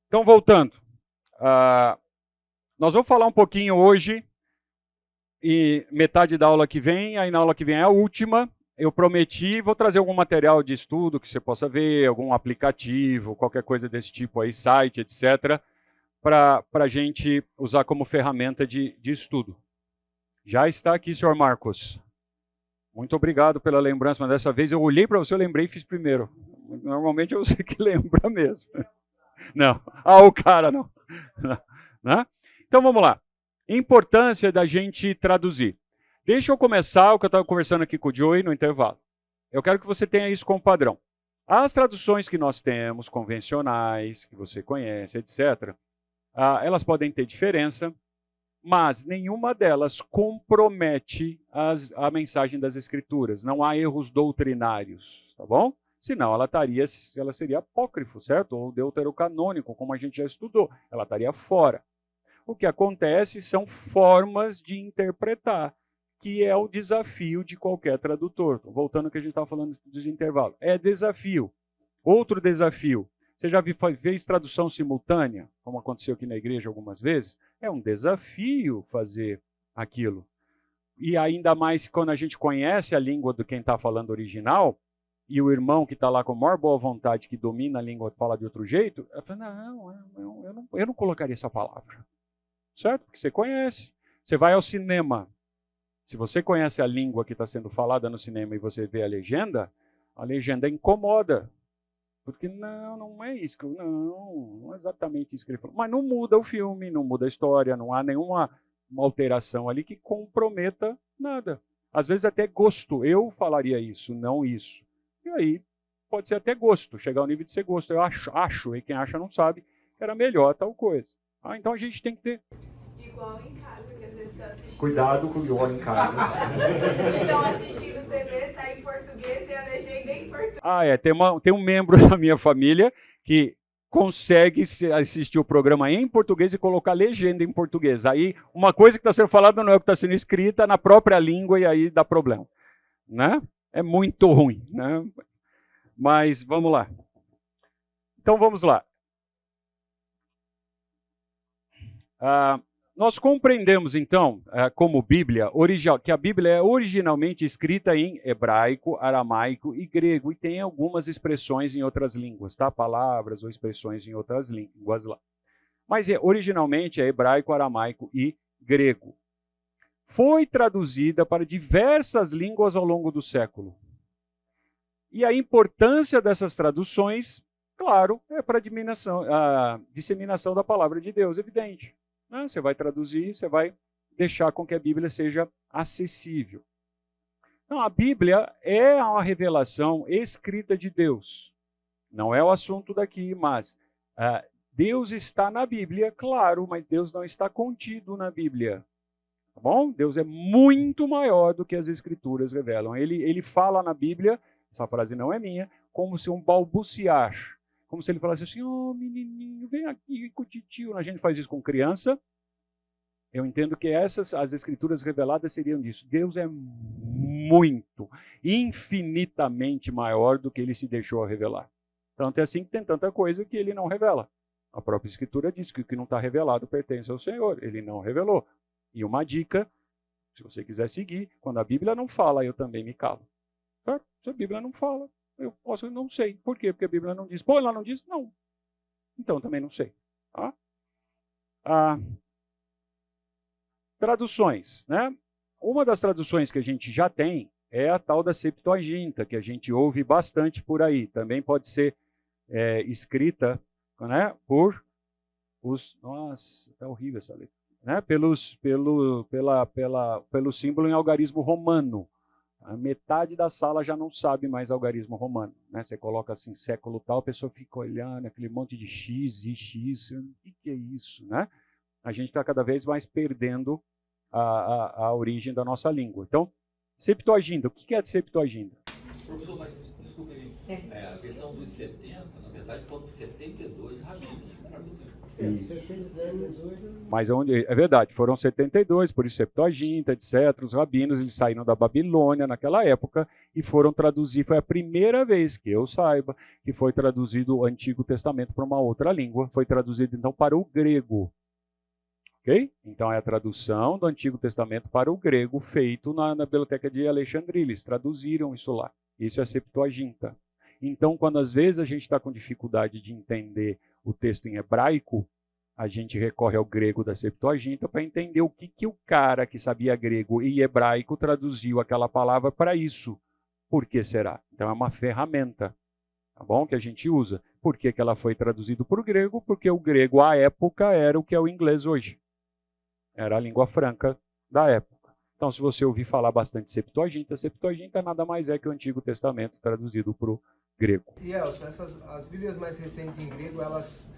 Então, voltando. Nós vamos falar um pouquinho hoje, e metade da aula que vem, aí na aula que vem é a última. Eu prometi, vou trazer algum material de estudo que você possa ver, algum aplicativo, qualquer coisa desse tipo aí, site, etc., para a gente usar como ferramenta de estudo. Já está aqui, senhor Marcos. Muito obrigado pela lembrança, mas dessa vez eu olhei para você, eu lembrei e fiz primeiro. Normalmente é você que lembra mesmo. Não. O cara não. Né? Então vamos lá. Importância da gente traduzir. Deixa eu começar o que eu estava conversando aqui com o Joey no intervalo. Eu quero que você tenha isso como padrão. As traduções que nós temos, convencionais, que você conhece, etc., elas podem ter diferença, mas nenhuma delas compromete a mensagem das Escrituras. Não há erros doutrinários, tá bom? Senão ela seria apócrifo, certo? Ou deuterocanônico, como a gente já estudou. Ela estaria fora. O que acontece são formas de interpretar, que é o desafio de qualquer tradutor. Voltando ao que a gente estava falando dos intervalos. É desafio. Outro desafio. Você já fez tradução simultânea, como aconteceu aqui na igreja algumas vezes? É um desafio fazer aquilo. E ainda mais quando a gente conhece a língua do quem está falando original, e o irmão que está lá com a maior boa vontade, que domina a língua, fala de outro jeito, eu falo, eu não colocaria essa palavra. Certo? Porque você conhece. Você vai ao cinema. Se você conhece a língua que está sendo falada no cinema e você vê a legenda incomoda. Porque não é isso. Não é exatamente isso que ele falou. Mas não muda o filme, não muda a história, não há nenhuma alteração ali que comprometa nada. Às vezes até gosto. Eu falaria isso, não isso. E aí pode ser até gosto, chegar ao nível de ser gosto. Eu acho, e quem acha não sabe, que era melhor tal coisa. Então a gente tem que ter... Igual em casa, que às vezes tá assistindo. Cuidado com o igual em casa. Estão assistindo TV, tá em português e a legenda é em português. Tem um membro da minha família que consegue assistir o programa em português e colocar legenda em português. Aí, uma coisa que está sendo falada não é o que está sendo escrita na própria língua e aí dá problema. Né? É muito ruim. Né? Mas, vamos lá. Então, vamos lá. Nós compreendemos, então, como Bíblia, que a Bíblia é originalmente escrita em hebraico, aramaico e grego, e tem algumas expressões em outras línguas, tá? Palavras ou expressões em outras línguas lá. Mas originalmente é hebraico, aramaico e grego. Foi traduzida para diversas línguas ao longo do século. E a importância dessas traduções, claro, é para a disseminação da palavra de Deus, evidente. Você vai traduzir, você vai deixar com que a Bíblia seja acessível. Então, a Bíblia é uma revelação escrita de Deus. Não é o assunto daqui, mas Deus está na Bíblia, claro, mas Deus não está contido na Bíblia. Tá bom? Deus é muito maior do que as Escrituras revelam. Ele fala na Bíblia, essa frase não é minha, como se um balbuciar. Como se ele falasse assim, menininho, vem aqui com o titio. A gente faz isso com criança. Eu entendo que as escrituras reveladas seriam disso. Deus é muito, infinitamente maior do que ele se deixou a revelar. Tanto é assim que tem tanta coisa que ele não revela. A própria escritura diz que o que não está revelado pertence ao Senhor. Ele não revelou. E uma dica, se você quiser seguir, quando a Bíblia não fala, eu também me calo. Certo? Se a Bíblia não fala, eu não sei. Por quê? Porque a Bíblia não diz. Pô, ela não diz? Não. Então, também não sei. Tá? Traduções. Né? Uma das traduções que a gente já tem é a tal da Septuaginta, que a gente ouve bastante por aí. Também pode ser escrita, né, por os... Nossa, está horrível essa letra. Né, pelo símbolo em algarismo romano. A metade da sala já não sabe mais algarismo romano. Né? Você coloca assim, século tal, a pessoa fica olhando aquele monte de X e X. O que é isso? Né? A gente está cada vez mais perdendo a origem da nossa língua. Então, Septuaginta. O que é a Septuaginta? Professor, mas desculpa aí. A versão dos 70, na verdade, foram 72 rabinos que traduziram. Mas é verdade, foram 72, por isso Septuaginta, etc. Os rabinos eles saíram da Babilônia naquela época e foram traduzir. Foi a primeira vez que eu saiba que foi traduzido o Antigo Testamento para uma outra língua. Foi traduzido então para o grego. Ok? Então é a tradução do Antigo Testamento para o grego feito na Biblioteca de Alexandria. Eles traduziram isso lá. Isso é a Septuaginta. Então, quando às vezes a gente está com dificuldade de entender o texto em hebraico, a gente recorre ao grego da Septuaginta para entender o que o cara que sabia grego e hebraico traduziu aquela palavra para isso. Por que será? Então é uma ferramenta, tá bom? Que a gente usa. Por que ela foi traduzida para o grego? Porque o grego, à época, era o que é o inglês hoje. Era a língua franca da época. Então, se você ouvir falar bastante Septuaginta, Septuaginta nada mais é que o Antigo Testamento traduzido para o grego. E Elson, as Bíblias mais recentes em grego, elas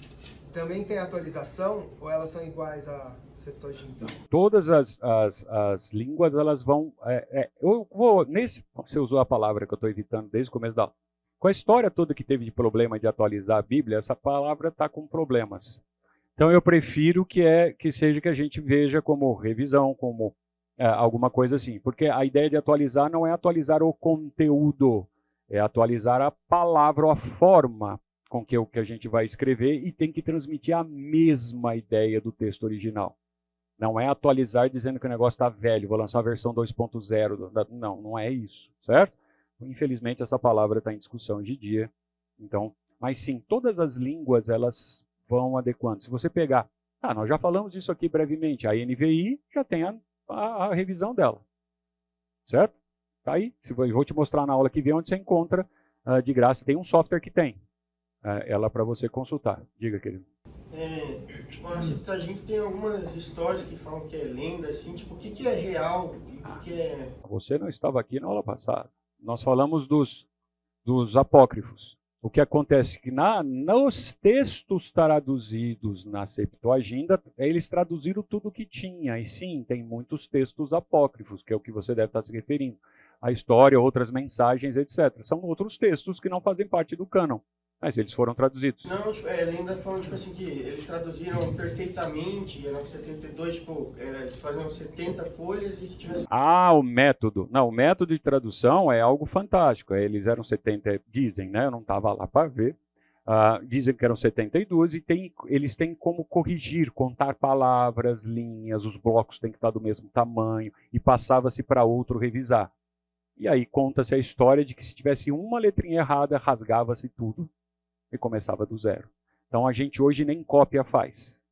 também têm atualização ou elas são iguais à Septuaginta? Todas as línguas, elas vão... eu vou, você usou a palavra que eu estou evitando desde o começo da aula. Com a história toda que teve de problema de atualizar a Bíblia, essa palavra está com problemas. Então eu prefiro que seja que a gente veja como revisão, como alguma coisa assim. Porque a ideia de atualizar não é atualizar o conteúdo, é atualizar a palavra ou a forma com que a gente vai escrever e tem que transmitir a mesma ideia do texto original. Não é atualizar dizendo que o negócio está velho, vou lançar a versão 2.0. Não, não é isso, certo? Infelizmente essa palavra está em discussão hoje em dia. Então, mas sim, todas as línguas elas vão adequando. Se você pegar, nós já falamos disso aqui brevemente, a NVI já tem a revisão dela, certo? Tá aí, eu vou te mostrar na aula que vem onde você encontra de graça, tem um software que tem ela para você consultar. Diga, querido. Tipo, a Septuaginta tem algumas histórias que falam que é lenda, assim, tipo, o que é real e o que é... Você não estava aqui na aula passada. Nós falamos dos apócrifos. O que acontece é que nos textos traduzidos na Septuaginta, eles traduziram tudo o que tinha. E sim, tem muitos textos apócrifos, que é o que você deve estar se referindo. A história, outras mensagens, etc. São outros textos que não fazem parte do cânon, mas eles foram traduzidos. Não, tipo, lenda falando, tipo assim, que eles traduziram perfeitamente, e a 72, tipo, eles faziam 70 folhas e se tivesse... O método. Não, o método de tradução é algo fantástico. Eles eram 70, dizem, né? Eu não estava lá para ver. Dizem que eram 72 e eles têm como corrigir, contar palavras, linhas, os blocos têm que estar do mesmo tamanho, e passava-se para outro revisar. E aí conta-se a história de que se tivesse uma letrinha errada, rasgava-se tudo e começava do zero. Então a gente hoje nem cópia faz.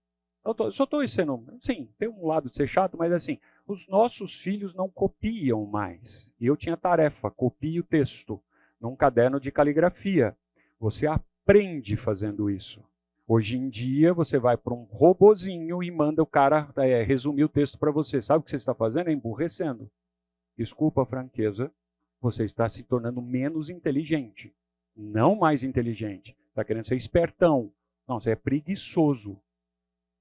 Só estou sendo... Sim, tem um lado de ser chato, mas assim, os nossos filhos não copiam mais. E eu tinha tarefa, copie o texto num caderno de caligrafia. Você aprende fazendo isso. Hoje em dia, você vai para um robozinho e manda o cara resumir o texto para você. Sabe o que você está fazendo? É emburrecendo. Desculpa a franqueza, você está se tornando menos inteligente, não mais inteligente. Está querendo ser espertão. Não, você é preguiçoso.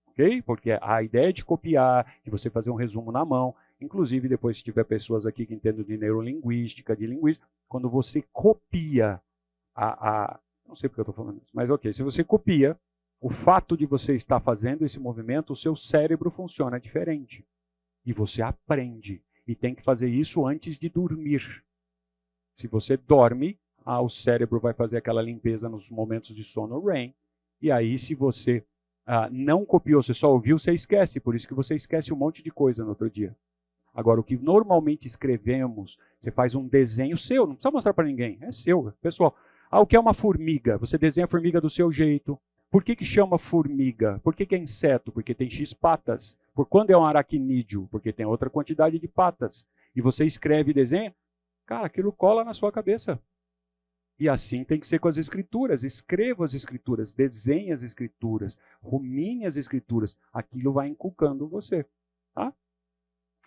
Ok? Porque a ideia de copiar, de você fazer um resumo na mão, inclusive depois se tiver pessoas aqui que entendem de neurolinguística, de linguística, quando você copia não sei porque eu estou falando isso, mas ok, se você copia, o fato de você estar fazendo esse movimento, o seu cérebro funciona diferente. E você aprende. E tem que fazer isso antes de dormir. Se você dorme, o cérebro vai fazer aquela limpeza nos momentos de sono REM. E aí, se você não copiou, você só ouviu, você esquece. Por isso que você esquece um monte de coisa no outro dia. Agora, o que normalmente escrevemos, você faz um desenho seu, não precisa mostrar para ninguém, é seu, pessoal. O que é uma formiga? Você desenha a formiga do seu jeito. Por que chama formiga? Por que é inseto? Porque tem X patas. Por quando é um aracnídeo? Porque tem outra quantidade de patas. E você escreve e desenha, cara, aquilo cola na sua cabeça. E assim tem que ser com as escrituras. Escreva as escrituras, desenhe as escrituras, rumine as escrituras. Aquilo vai inculcando você. Tá?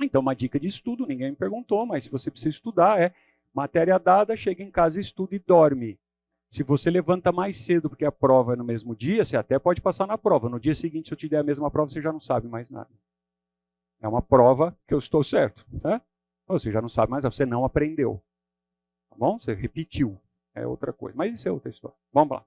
Então, uma dica de estudo, ninguém me perguntou, mas se você precisa estudar, matéria dada, chega em casa, estuda e dorme. Se você levanta mais cedo, porque a prova é no mesmo dia, você até pode passar na prova. No dia seguinte, se eu te der a mesma prova, você já não sabe mais nada. É uma prova que eu estou certo. Tá? Você já não sabe mais, você não aprendeu. Tá bom? Você repetiu. É outra coisa. Mas isso é outra história. Vamos lá.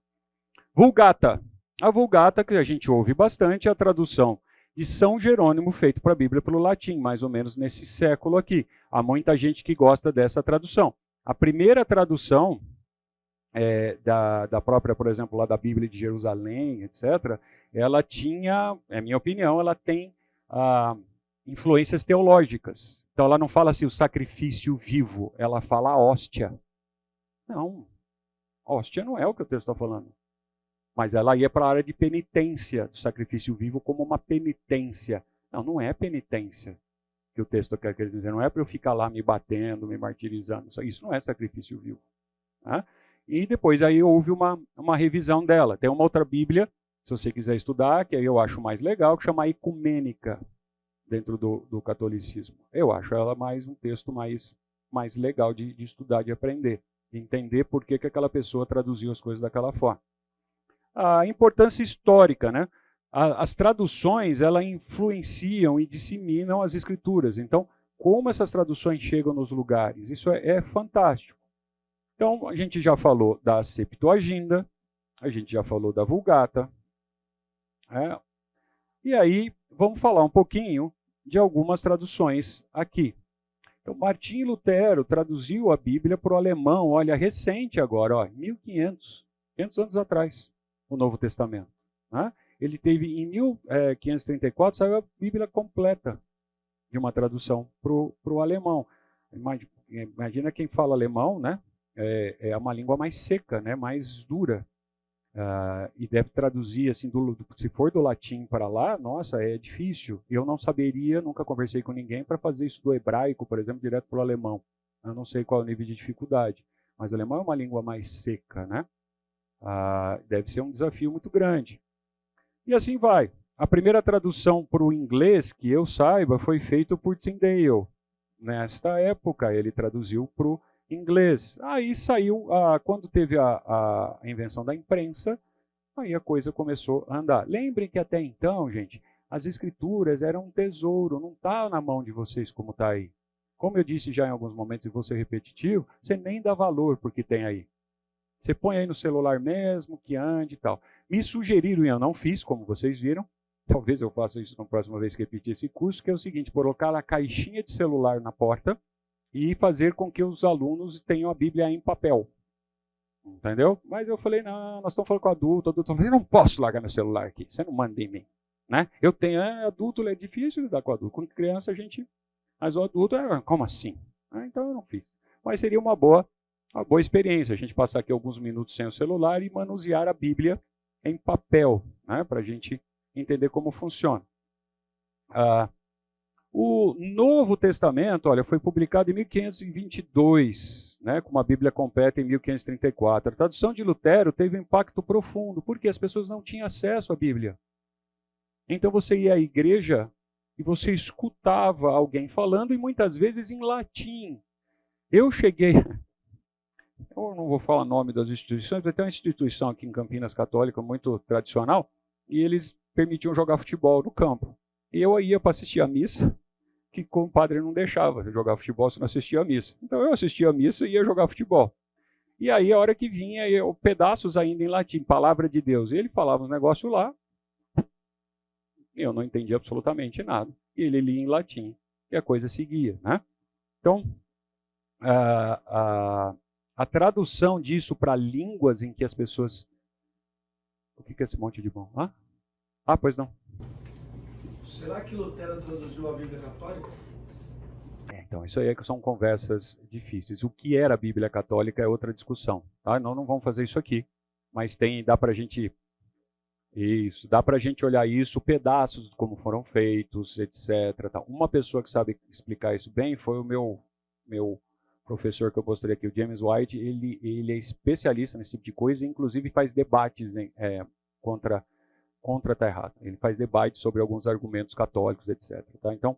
Vulgata. A Vulgata, que a gente ouve bastante, é a tradução de São Jerônimo, feito para a Bíblia pelo latim, mais ou menos nesse século aqui. Há muita gente que gosta dessa tradução. A primeira tradução da própria, por exemplo, lá da Bíblia de Jerusalém, etc., ela tinha, é minha opinião, ela tem influências teológicas. Então ela não fala assim o sacrifício vivo, ela fala a hóstia. Não, hóstia não é o que o texto está falando. Mas ela ia para a área de penitência, do sacrifício vivo como uma penitência. Não, não é penitência que o texto quer dizer. Não é para eu ficar lá me batendo, me martirizando. Isso não é sacrifício vivo. Tá? E depois aí houve uma revisão dela. Tem uma outra Bíblia, se você quiser estudar, que aí eu acho mais legal, que chama Ecumênica, dentro do catolicismo. Eu acho ela um texto mais legal de estudar, de aprender. De entender por que aquela pessoa traduziu as coisas daquela forma. A importância histórica, né? As traduções, elas influenciam e disseminam as escrituras. Então, como essas traduções chegam nos lugares? Isso é fantástico. Então, a gente já falou da Septuaginta, a gente já falou da Vulgata. E aí, vamos falar um pouquinho de algumas traduções aqui. Então, Martim Lutero traduziu a Bíblia para o alemão, olha, recente agora, ó, 1500 anos atrás, o Novo Testamento. Né? Ele teve, em 1534, saiu a Bíblia completa de uma tradução para o alemão. Imagina quem fala alemão, né? É uma língua mais seca, né? Mais dura. E deve traduzir, assim, se for do latim para lá, nossa, é difícil. Eu não saberia, nunca conversei com ninguém para fazer isso do hebraico, por exemplo, direto para o alemão. Eu não sei qual é o nível de dificuldade. Mas o alemão é uma língua mais seca, né? Deve ser um desafio muito grande. E assim vai. A primeira tradução para o inglês, que eu saiba, foi feita por Tyndale. Nesta época, ele traduziu para o inglês. Aí saiu, quando teve a invenção da imprensa, aí a coisa começou a andar. Lembrem que até então, gente, as escrituras eram um tesouro, não está na mão de vocês como está aí. Como eu disse já em alguns momentos, e vou ser repetitivo, você nem dá valor porque tem aí. Você põe aí no celular mesmo, que ande e tal. Me sugeriram, e eu não fiz, como vocês viram, talvez eu faça isso na próxima vez que repetir esse curso, que é o seguinte, colocar a caixinha de celular na porta e fazer com que os alunos tenham a Bíblia em papel. Entendeu? Mas eu falei, não, nós estamos falando com adulto falou, eu não posso largar meu celular aqui, você não manda em mim. Né? Eu tenho, adulto é difícil lidar com adulto, com criança a gente, mas o adulto, como assim? Então eu não fiz. Mas seria uma boa experiência, a gente passar aqui alguns minutos sem o celular e manusear a Bíblia em papel, né? Para a gente entender como funciona. O Novo Testamento, olha, foi publicado em 1522, né, com uma Bíblia completa em 1534. A tradução de Lutero teve um impacto profundo, porque as pessoas não tinham acesso à Bíblia. Então você ia à igreja e você escutava alguém falando, e muitas vezes em latim. Eu não vou falar o nome das instituições, mas tem uma instituição aqui em Campinas católica muito tradicional, e eles permitiam jogar futebol no campo. E eu ia para assistir a missa, que o padre não deixava jogar futebol se não assistia a missa. Então eu assistia a missa e ia jogar futebol. E aí a hora que vinha, pedaços ainda em latim, palavra de Deus. E ele falava uns negócios lá, eu não entendia absolutamente nada. E ele lia em latim, e a coisa seguia. Né? Então, a tradução disso para línguas em que as pessoas... O que é esse monte de bom? Pois não. Será que Lutero traduziu a Bíblia Católica? Então, isso aí são conversas difíceis. O que era a Bíblia Católica é outra discussão. Tá? Não vamos fazer isso aqui, mas dá para a gente olhar isso, pedaços de como foram feitos, etc. Tá? Uma pessoa que sabe explicar isso bem foi o meu professor que eu mostrei aqui, o James White. Ele é especialista nesse tipo de coisa e inclusive faz debates contra tá errado. Ele faz debate sobre alguns argumentos católicos, etc. Tá? Então,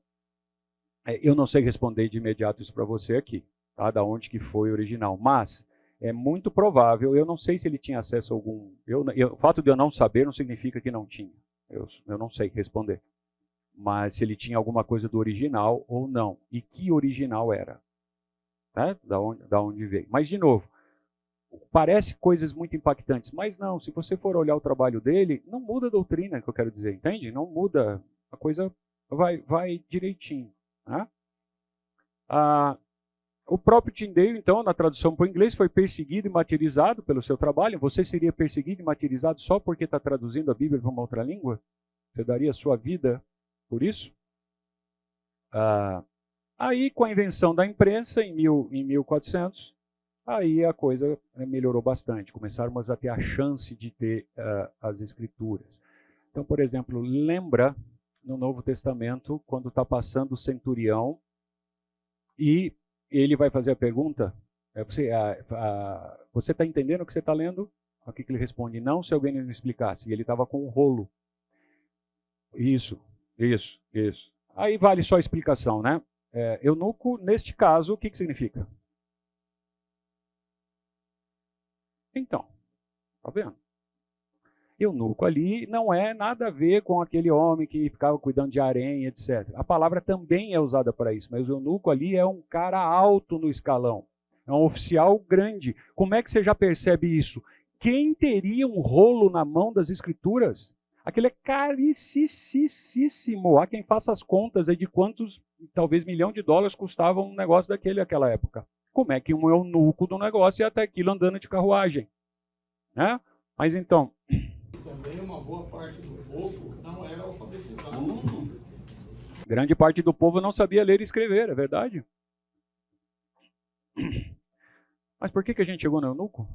eu não sei responder de imediato isso para você aqui, tá? Da onde que foi original, mas é muito provável, eu não sei se ele tinha acesso a algum... o fato de eu não saber não significa que não tinha. Eu não sei responder. Mas se ele tinha alguma coisa do original ou não. E que original era. Tá? Da onde veio. Mas, de novo, parece coisas muito impactantes, mas não, se você for olhar o trabalho dele, não muda a doutrina, que eu quero dizer, entende? Não muda, a coisa vai direitinho. Né? O próprio Tyndale, então, na tradução para o inglês, foi perseguido e martirizado pelo seu trabalho. Você seria perseguido e martirizado só porque está traduzindo a Bíblia para uma outra língua? Você daria a sua vida por isso? Aí, com a invenção da imprensa, em 1400, aí a coisa melhorou bastante. Começarmos a ter a chance de ter as escrituras. Então, por exemplo, lembra no Novo Testamento, quando está passando o centurião, e ele vai fazer a pergunta, você está entendendo o que você está lendo? O que ele responde? Não, se alguém não explicasse. E ele estava com um rolo. Isso. Aí vale só a explicação, né? Eunuco, neste caso, o que significa? Então, tá vendo? Eunuco ali não é nada a ver com aquele homem que ficava cuidando de harém, etc. A palavra também é usada para isso, mas o eunuco ali é um cara alto no escalão. É um oficial grande. Como é que você já percebe isso? Quem teria um rolo na mão das escrituras? Aquilo é caricíssimo. Há quem faça as contas aí de quantos, talvez, $1 milhão custava um negócio daquele naquela época. Como é que um eunuco do negócio ia até aquilo andando de carruagem? Né? Mas então... Também uma boa parte do povo não era alfabetizado. Grande parte do povo não sabia ler e escrever, é verdade. Mas por que a gente chegou no eunuco?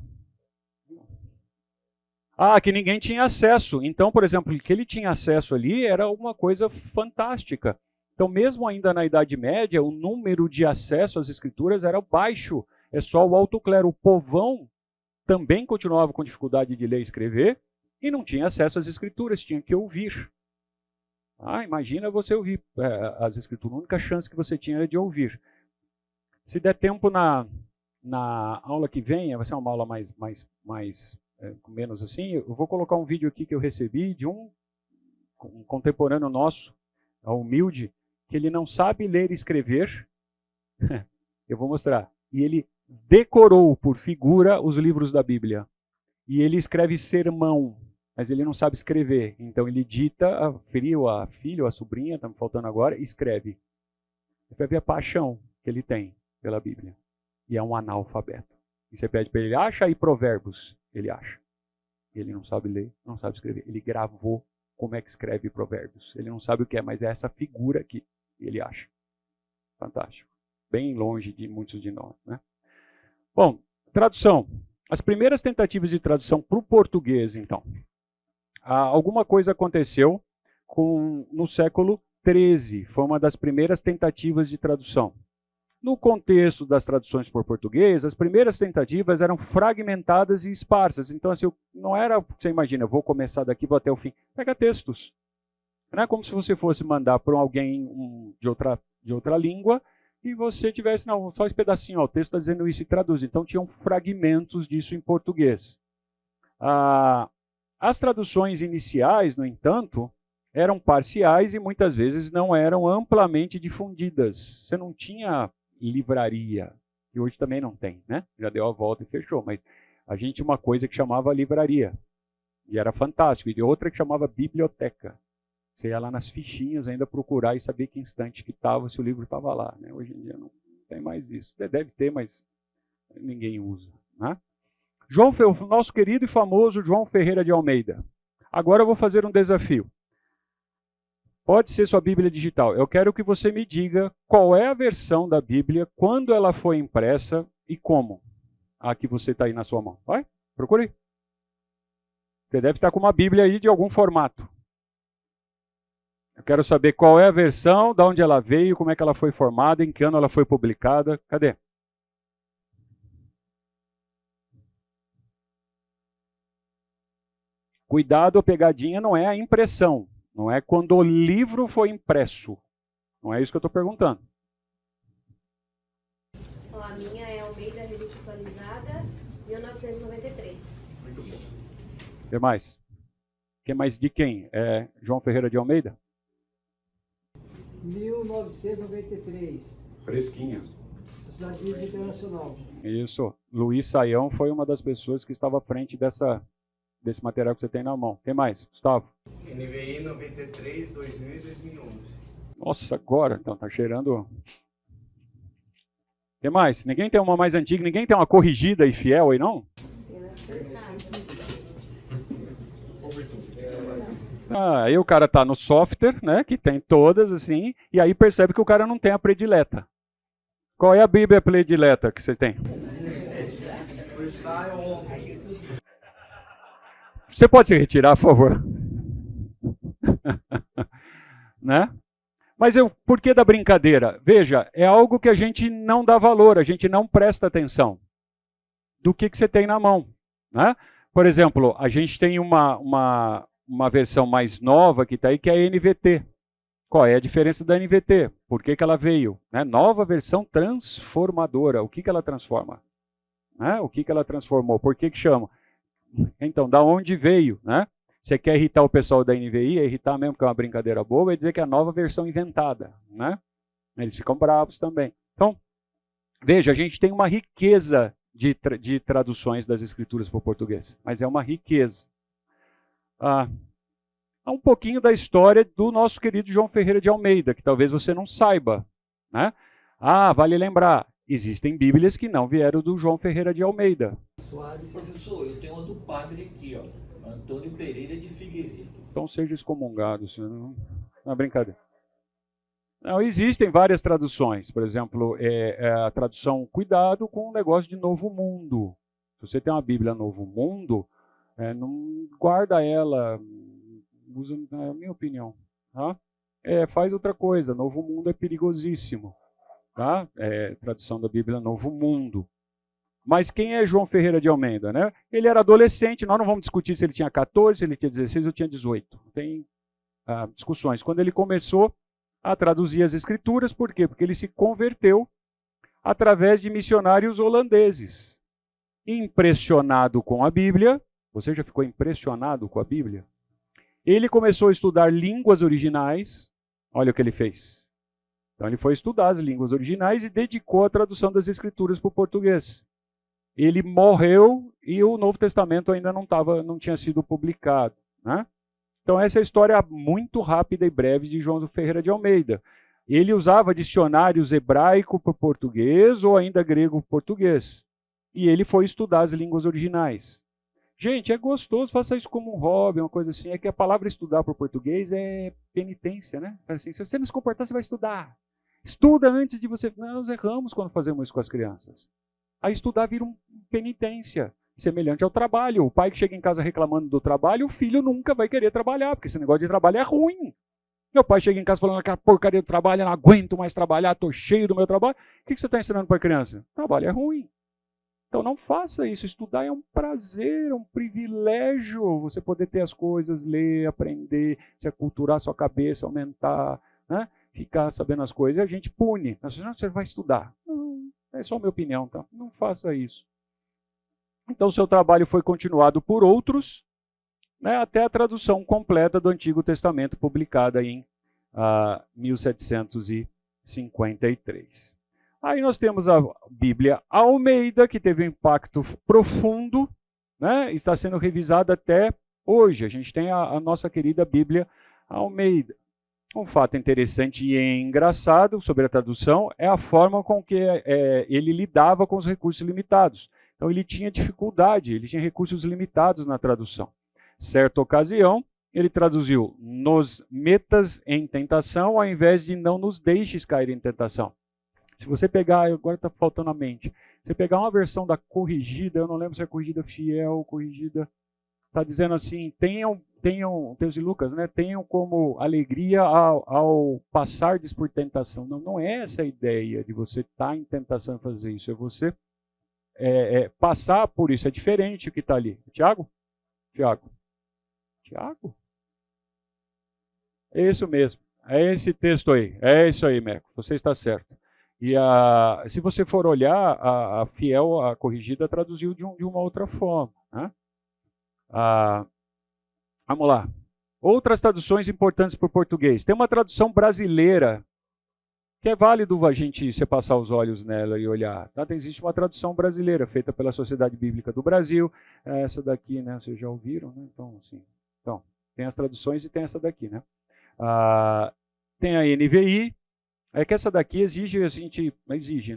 Ah, que ninguém tinha acesso. Então, por exemplo, que ele tinha acesso ali era uma coisa fantástica. Então, mesmo ainda na Idade Média, o número de acesso às escrituras era baixo. É só o alto clero. O povão também continuava com dificuldade de ler e escrever e não tinha acesso às escrituras, tinha que ouvir. Imagina você ouvir as escrituras. A única chance que você tinha era de ouvir. Se der tempo na aula que vem, vai ser uma aula com menos assim, eu vou colocar um vídeo aqui que eu recebi de um contemporâneo nosso, humilde, que ele não sabe ler e escrever. Eu vou mostrar. E ele decorou por figura os livros da Bíblia. E ele escreve sermão, mas ele não sabe escrever. Então ele dita, a filha ou a sobrinha, está me faltando agora, e escreve. Você vai ver a paixão que ele tem pela Bíblia. E é um analfabeto. E você pede para ele, acha aí Provérbios. Ele acha. Ele não sabe ler, não sabe escrever. Ele gravou como é que escreve Provérbios. Ele não sabe o que é, mas é essa figura aqui. Ele acha. Fantástico. Bem longe de muitos de nós, né? Bom, tradução. As primeiras tentativas de tradução para o português, então. Alguma coisa aconteceu no século XIII. Foi uma das primeiras tentativas de tradução. No contexto das traduções por português, as primeiras tentativas eram fragmentadas e esparsas. Então, assim, não era, você imagina, eu vou começar daqui, vou até o fim. Pega textos. Não é como se você fosse mandar para alguém de outra língua e você tivesse, não, só esse pedacinho, ó, o texto está dizendo isso e traduz. Então, tinham fragmentos disso em português. As traduções iniciais, no entanto, eram parciais e muitas vezes não eram amplamente difundidas. Você não tinha livraria, que hoje também não tem, né? Já deu a volta e fechou, mas a gente tinha uma coisa que chamava livraria, e era fantástico, e outra que chamava biblioteca. Você ia lá nas fichinhas ainda procurar e saber que instante que estava, se o livro estava lá, né? Hoje em dia não tem mais isso. Deve ter, mas ninguém usa, né? O nosso querido e famoso João Ferreira de Almeida. Agora eu vou fazer um desafio. Pode ser sua Bíblia digital. Eu quero que você me diga qual é a versão da Bíblia, quando ela foi impressa e como. A que você está aí na sua mão. Vai, procure. Você deve estar com uma Bíblia aí de algum formato. Eu quero saber qual é a versão, de onde ela veio, como é que ela foi formada, em que ano ela foi publicada. Cadê? Cuidado, a pegadinha não é a impressão. Não é quando o livro foi impresso. Não é isso que eu estou perguntando. A minha é Almeida, Revista Atualizada, 1993. Muito bom. O que mais? O que mais de quem? É João Ferreira de Almeida? 1993. Fresquinha. Sociedade Bíblica Internacional. Isso. Luiz Saião foi uma das pessoas que estava à frente desse material que você tem na mão. Quem mais? Gustavo? NVI 93, 2000 e 2011. Nossa, agora. Então, tá cheirando... O que mais? Ninguém tem uma mais antiga? Ninguém tem uma corrigida e fiel aí, não? Aí o cara tá no software, né, que tem todas, assim, e aí percebe que o cara não tem a predileta. Qual é a Bíblia predileta que você tem? Você pode se retirar, por favor? Né? Mas por que da brincadeira? Veja, é algo que a gente não dá valor, a gente não presta atenção do que você tem na mão. Né? Por exemplo, a gente tem uma versão mais nova que está aí, que é a NVT. Qual é a diferença da NVT? Por que ela veio? Né? Nova versão transformadora. O que ela transforma? Né? O que ela transformou? Por que chama? Então, da onde veio? Né? Você quer irritar o pessoal da NVI, é irritar mesmo, que é uma brincadeira boba, é dizer que é a nova versão inventada. Né? Eles ficam bravos também. Então, veja, a gente tem uma riqueza de traduções das escrituras para o português, mas é uma riqueza. um pouquinho da história do nosso querido João Ferreira de Almeida, que talvez você não saiba, né? Vale lembrar, existem Bíblias que não vieram do João Ferreira de Almeida. Professor, eu tenho uma do padre aqui, ó, Antônio Pereira de Figueiredo. Então seja excomungado, não é brincadeira. Não, existem várias traduções, por exemplo, a tradução cuidado com o negócio de Novo Mundo. Se você tem uma Bíblia Novo Mundo, não guarda ela, usa, é a minha opinião. Tá? Faz outra coisa, Novo Mundo é perigosíssimo. Tá? Tradução da Bíblia Novo Mundo. Mas quem é João Ferreira de Almeida? Né? Ele era adolescente, nós não vamos discutir se ele tinha 14, se ele tinha 16 ou tinha 18. Tem discussões. Quando ele começou a traduzir as escrituras, por quê? Porque ele se converteu através de missionários holandeses. Impressionado com a Bíblia, você já ficou impressionado com a Bíblia? Ele começou a estudar línguas originais, olha o que ele fez. Então ele foi estudar as línguas originais e dedicou a tradução das escrituras para o português. Ele morreu e o Novo Testamento ainda não tinha sido publicado, né? Então essa é a história muito rápida e breve de João Ferreira de Almeida. Ele usava dicionários hebraico para o português ou ainda grego para o português. E ele foi estudar as línguas originais. Gente, é gostoso, faça isso como um hobby, uma coisa assim. É que a palavra estudar para o português é penitência, né? Assim, se você não se comportar, você vai estudar. Estuda antes de você... Nós erramos quando fazemos isso com as crianças. Aí estudar vira uma penitência. Semelhante ao trabalho. O pai que chega em casa reclamando do trabalho, o filho nunca vai querer trabalhar, porque esse negócio de trabalho é ruim. Meu pai chega em casa falando aquela porcaria do trabalho, eu não aguento mais trabalhar, estou cheio do meu trabalho. O que você está ensinando para a criança? Trabalho é ruim. Então não faça isso. Estudar é um prazer, é um privilégio. Você poder ter as coisas, ler, aprender, se aculturar sua cabeça, aumentar, né? Ficar sabendo as coisas. E a gente pune. Você vai estudar. Não, é só a minha opinião, tá? Não faça isso. Então, seu trabalho foi continuado por outros, né, até a tradução completa do Antigo Testamento, publicada em 1753. Aí nós temos a Bíblia Almeida, que teve um impacto profundo, né, e está sendo revisada até hoje. A gente tem a nossa querida Bíblia Almeida. Um fato interessante e engraçado sobre a tradução é a forma com que ele lidava com os recursos limitados. Então ele tinha dificuldade, ele tinha recursos limitados na tradução. Certa ocasião, ele traduziu nos metas em tentação, ao invés de não nos deixes cair em tentação. Se você pegar, agora está faltando a mente, se você pegar uma versão da corrigida, eu não lembro se é corrigida fiel, corrigida, está dizendo assim, tenham, Teus e Lucas, né, tenham como alegria ao passardes por tentação. Não é essa a ideia de você estar em tentação e fazer isso, é você passar por isso, é diferente o que está ali. Tiago? Tiago? É isso mesmo, é esse texto aí, é isso aí, Meco, você está certo. E se você for olhar, a fiel, a corrigida, traduziu de uma outra forma. Né? Vamos lá. Outras traduções importantes para o português. Tem uma tradução brasileira, que é válido a gente se passar os olhos nela e olhar. Tá? Existe uma tradução brasileira, feita pela Sociedade Bíblica do Brasil. Essa daqui, né, vocês já ouviram? Né? Então, tem as traduções e tem essa daqui. Né? Tem a NVI. É que essa daqui exige,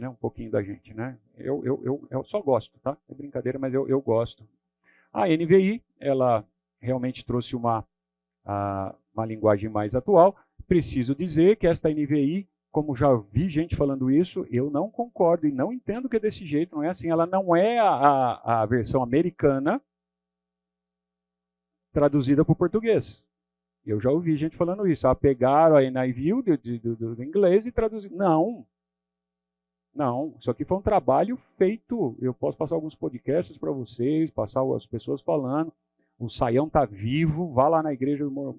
né, um pouquinho da gente. Né? Eu só gosto, tá? É brincadeira, mas eu gosto. A NVI, ela realmente trouxe uma linguagem mais atual. Preciso dizer que esta NVI, como já vi gente falando isso, eu não concordo e não entendo que é desse jeito, não é assim. Ela não é a versão americana traduzida para o português. Eu já ouvi gente falando isso. Pegaram a NIV do inglês e traduziram. Não, isso aqui foi um trabalho feito. Eu posso passar alguns podcasts para vocês, passar as pessoas falando. O Saião está vivo, vá lá na igreja, como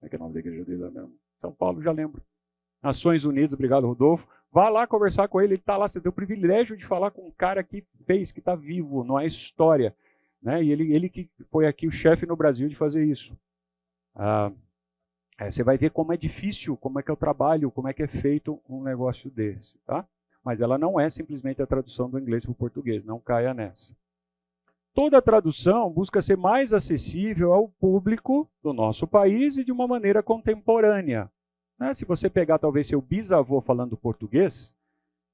é que é o nome da igreja dele? São Paulo, já lembro. Nações Unidas, obrigado, Rodolfo. Vá lá conversar com ele está lá. Você tem o privilégio de falar com um cara que fez, que está vivo, não é história. Né? E ele que foi aqui o chefe no Brasil de fazer isso. Você vai ver como é difícil, como é que é o trabalho, como é que é feito um negócio desse. Tá? Mas ela não é simplesmente a tradução do inglês para o português, não caia nessa. toda tradução busca ser mais acessível ao público do nosso país e de uma maneira contemporânea. Né? Se você pegar talvez seu bisavô falando português,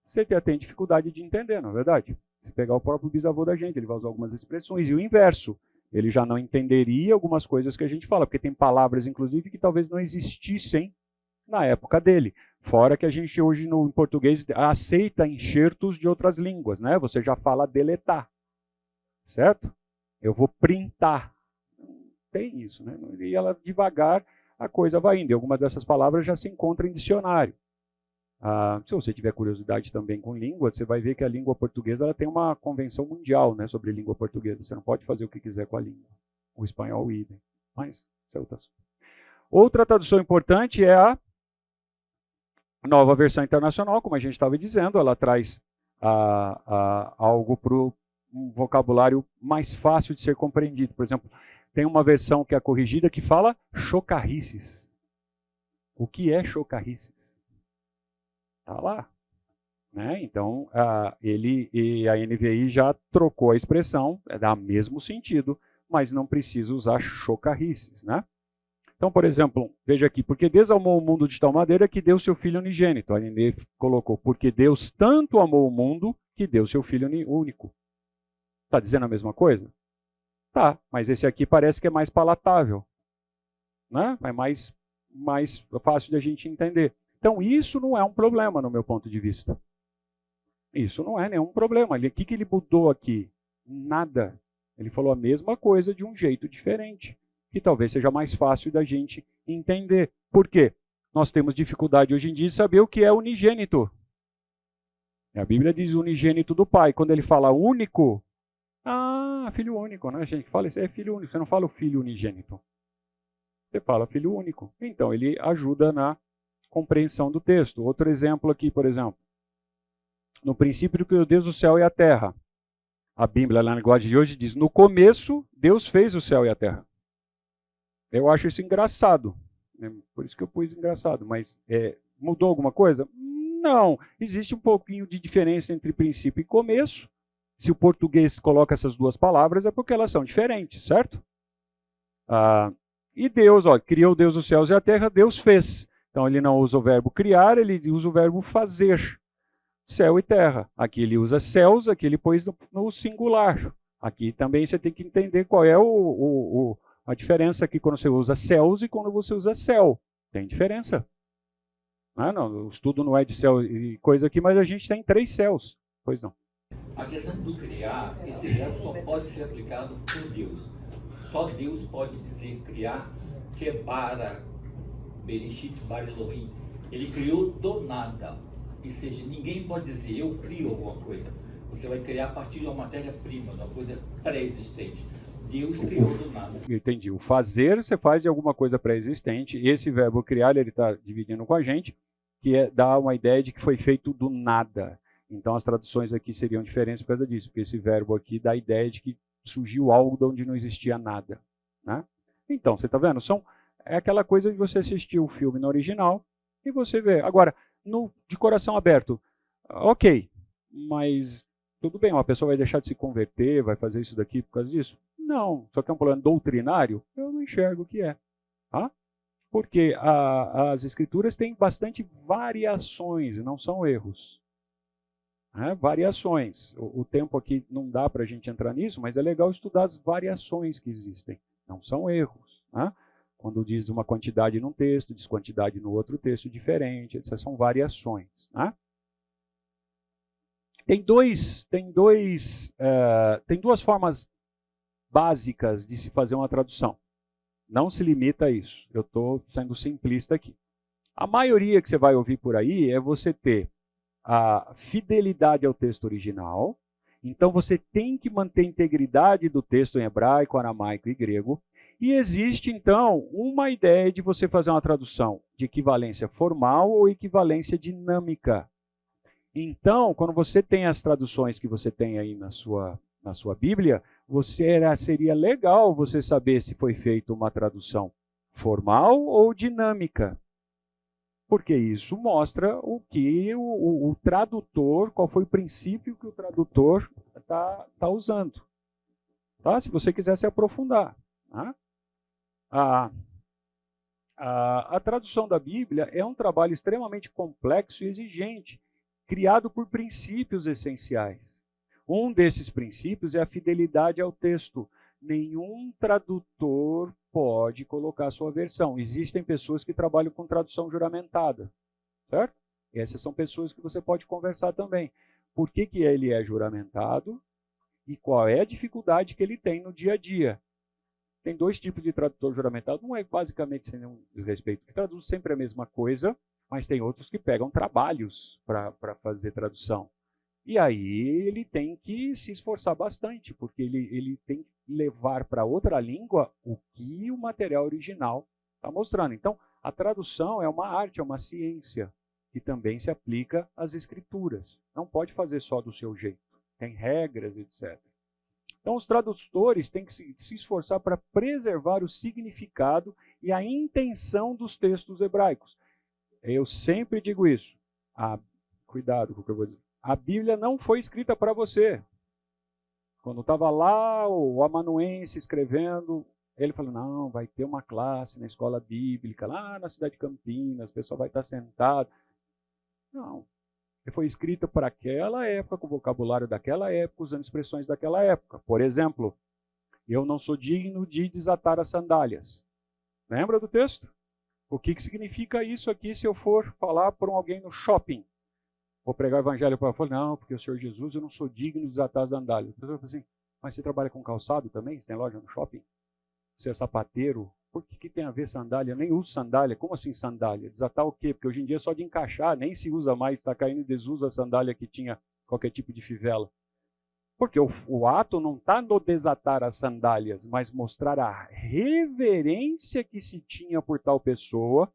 você tem dificuldade de entender, não é verdade? Se pegar o próprio bisavô da gente, ele vai usar algumas expressões, e o inverso. Ele já não entenderia algumas coisas que a gente fala, porque tem palavras, inclusive, que talvez não existissem na época dele. Fora que a gente hoje, em português, aceita enxertos de outras línguas, né? Você já fala deletar, certo? Eu vou printar. Tem isso, né? E ela, devagar, a coisa vai indo. E algumas dessas palavras já se encontram em dicionário. Se você tiver curiosidade também com língua, você vai ver que a língua portuguesa ela tem uma convenção mundial, né, sobre língua portuguesa. Você não pode fazer o que quiser com a língua. O espanhol, o idem. Mas, isso é outra assunto. Outra tradução importante é a nova versão internacional, como a gente estava dizendo. Ela traz algo para um vocabulário mais fácil de ser compreendido. Por exemplo, tem uma versão que é corrigida que fala chocarrices. O que é chocarrices? Está lá. Né? Então, a NVI já trocou a expressão, dá o mesmo sentido, mas não precisa usar chocarrices. Né? Então, por exemplo, veja aqui, porque Deus amou o mundo de tal maneira que deu seu Filho unigênito. A NVI colocou, porque Deus tanto amou o mundo que deu seu Filho único. Está dizendo a mesma coisa? Tá, mas esse aqui parece que é mais palatável. Né? É mais fácil de a gente entender. Então, isso não é um problema, no meu ponto de vista. Isso não é nenhum problema. O que ele mudou aqui? Nada. Ele falou a mesma coisa de um jeito diferente, que talvez seja mais fácil da gente entender. Por quê? Nós temos dificuldade hoje em dia de saber o que é unigênito. A Bíblia diz unigênito do Pai. Quando ele fala único, filho único, né? A gente fala isso, é filho único. Você não fala o filho unigênito. Você fala filho único. Então, ele ajuda na compreensão do texto. Outro exemplo aqui, por exemplo. No princípio criou Deus o céu e a terra. A Bíblia, na linguagem de hoje, diz, no começo, Deus fez o céu e a terra. Eu acho isso engraçado. Por isso que eu pus engraçado. Mas mudou alguma coisa? Não. Existe um pouquinho de diferença entre princípio e começo. Se o português coloca essas duas palavras, é porque elas são diferentes, certo? E Deus, criou Deus os céus e a terra, Deus fez. Então, ele não usa o verbo criar, ele usa o verbo fazer. Céu e terra. Aqui ele usa céus, aqui ele pôs no singular. Aqui também você tem que entender qual é a diferença aqui quando você usa céus e quando você usa céu. Tem diferença. Não, o estudo não é de céu e coisa aqui, mas a gente tem 3 céus. Pois não. A questão do criar, esse verbo só pode ser aplicado por Deus. Só Deus pode dizer criar, quebara, Bereshit bar Elohim. Ele criou do nada. Ou seja, ninguém pode dizer, eu crio alguma coisa. Você vai criar a partir de uma matéria-prima, de uma coisa pré-existente. Deus criou do nada. Entendi. O fazer, você faz de alguma coisa pré-existente. Esse verbo criar, ele está dividindo com a gente, que dá uma ideia de que foi feito do nada. Então, as traduções aqui seriam diferentes por causa disso, porque esse verbo aqui dá a ideia de que surgiu algo de onde não existia nada. Né? Então, você está vendo? É aquela coisa de você assistir o filme no original e você vê. Agora, de coração aberto, ok, mas tudo bem, uma pessoa vai deixar de se converter, vai fazer isso daqui por causa disso? Não, só que é um problema doutrinário, eu não enxergo o que é. Tá? Porque as escrituras têm bastante variações, não são erros. Variações. O tempo aqui não dá para a gente entrar nisso, mas é legal estudar as variações que existem. Não são erros. Quando diz uma quantidade num texto, diz quantidade no outro texto diferente, essas são variações. Tem duas formas básicas de se fazer uma tradução. Não se limita a isso. Eu estou sendo simplista aqui. A maioria que você vai ouvir por aí é você ter a fidelidade ao texto original. Então você tem que manter a integridade do texto em hebraico, aramaico e grego. E existe, então, uma ideia de você fazer uma tradução de equivalência formal ou equivalência dinâmica. Então, quando você tem as traduções que você tem aí na sua Bíblia, seria legal você saber se foi feita uma tradução formal ou dinâmica. Porque isso mostra o que o tradutor, qual foi o princípio que o tradutor está usando. tá? Se você quiser se aprofundar. Tá? A tradução da Bíblia é um trabalho extremamente complexo e exigente, criado por princípios essenciais. Um desses princípios é a fidelidade ao texto. Nenhum tradutor pode colocar a sua versão. Existem pessoas que trabalham com tradução juramentada, certo? E essas são pessoas que você pode conversar também. Por que ele é juramentado e qual é a dificuldade que ele tem no dia a dia? Tem dois tipos de tradutor juramentado. Um é basicamente sem nenhum respeito, que traduz sempre a mesma coisa, mas tem outros que pegam trabalhos para fazer tradução. E aí ele tem que se esforçar bastante, porque ele tem que levar para outra língua o que o material original está mostrando. Então, a tradução é uma arte, é uma ciência, que também se aplica às escrituras. Não pode fazer só do seu jeito. Tem regras, etc. Então, os tradutores têm que se esforçar para preservar o significado e a intenção dos textos hebraicos. Eu sempre digo isso. Cuidado com o que eu vou dizer. A Bíblia não foi escrita para você. Quando estava lá o amanuense escrevendo, ele falou, não, vai ter uma classe na escola bíblica, lá na cidade de Campinas, o pessoal vai estar sentado. Não. Foi escrita para aquela época, com o vocabulário daquela época, usando expressões daquela época. Por exemplo, eu não sou digno de desatar as sandálias. Lembra do texto? O que significa isso aqui se eu for falar para alguém no shopping? Vou pregar o evangelho para ele, não, porque o Senhor Jesus, eu não sou digno de desatar as sandálias. A pessoa fala assim, mas você trabalha com calçado também? Você tem loja no shopping? Você é sapateiro? Por que tem a ver sandália? Eu nem uso sandália. Como assim sandália? Desatar o quê? Porque hoje em dia é só de encaixar, nem se usa mais, está caindo em desuso a sandália que tinha qualquer tipo de fivela. Porque o ato não está no desatar as sandálias, mas mostrar a reverência que se tinha por tal pessoa,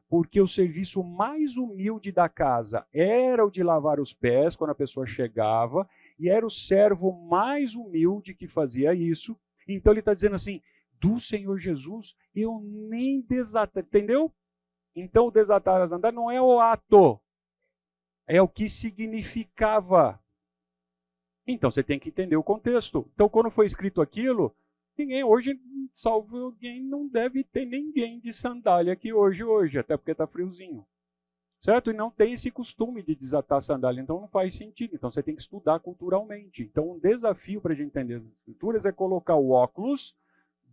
porque o serviço mais humilde da casa era o de lavar os pés quando a pessoa chegava, e era o servo mais humilde que fazia isso. Então ele está dizendo assim, do Senhor Jesus eu nem desatar, entendeu? Então o desatar as sandálias não é o ato, é o que significava. Então você tem que entender o contexto. Então quando foi escrito aquilo, ninguém hoje, salvo alguém, não deve ter ninguém de sandália aqui hoje, até porque está friozinho. Certo? E não tem esse costume de desatar a sandália, então não faz sentido. Então você tem que estudar culturalmente. Então um desafio para a gente entender as escrituras é colocar o óculos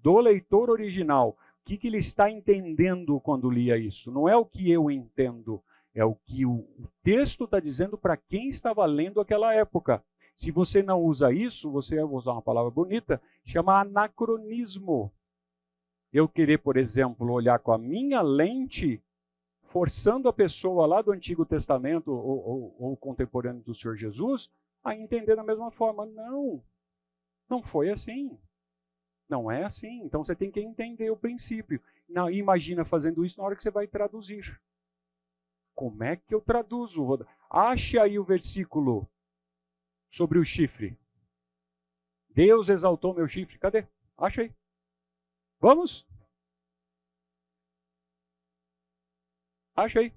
do leitor original. O que ele está entendendo quando lia isso? Não é o que eu entendo, é o que o texto está dizendo para quem estava lendo aquela época. Se você não usa isso, você vai usar uma palavra bonita, chama anacronismo. Eu querer, por exemplo, olhar com a minha lente, forçando a pessoa lá do Antigo Testamento ou contemporâneo do Senhor Jesus a entender da mesma forma. Não, não foi assim. Não é assim. Então você tem que entender o princípio. Não, imagina fazendo isso na hora que você vai traduzir. Como é que eu traduzo? Ache aí o versículo sobre o chifre. Deus exaltou meu chifre. Cadê? Acha aí. Vamos? Acha aí.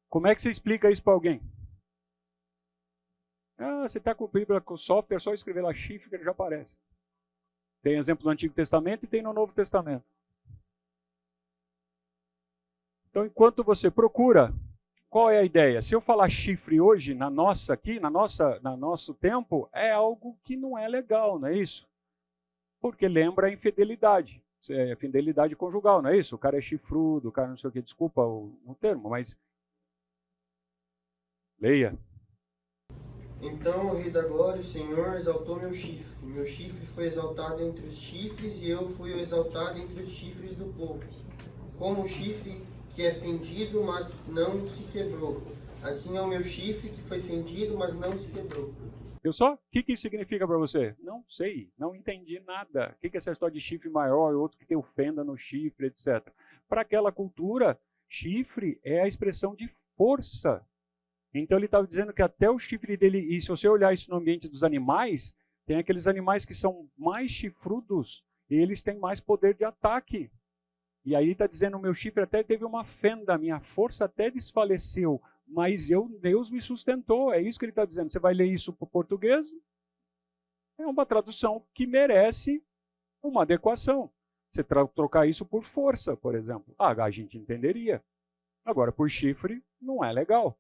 Como é que você explica isso para alguém? Você está com o software, é só escrever lá chifre que ele já aparece. Tem exemplo no Antigo Testamento e tem no Novo Testamento. Então, enquanto você procura, qual é a ideia? Se eu falar chifre hoje, no nosso tempo, é algo que não é legal, não é isso? Porque lembra a infidelidade. É fidelidade conjugal, não é isso? O cara é chifrudo, o cara não sei o que, desculpa o termo, mas leia. Então o Rei da Glória, o Senhor, exaltou meu chifre. Meu chifre foi exaltado entre os chifres, e eu fui exaltado entre os chifres do povo. Como o chifre que é fendido, mas não se quebrou. Assim é o meu chifre que foi fendido, mas não se quebrou. Viu só? O que isso significa para você? Não sei, não entendi nada. O que é essa história de chifre maior, outro que tem fenda no chifre, etc. Para aquela cultura, chifre é a expressão de força. Então ele estava dizendo que até o chifre dele, e se você olhar isso no ambiente dos animais, tem aqueles animais que são mais chifrudos e eles têm mais poder de ataque. E aí ele está dizendo, o meu chifre até teve uma fenda, a minha força até desfaleceu, mas Deus me sustentou. É isso que ele está dizendo. Você vai ler isso para o português? é uma tradução que merece uma adequação. Você trocar isso por força, por exemplo. A gente entenderia. Agora, por chifre, não é legal.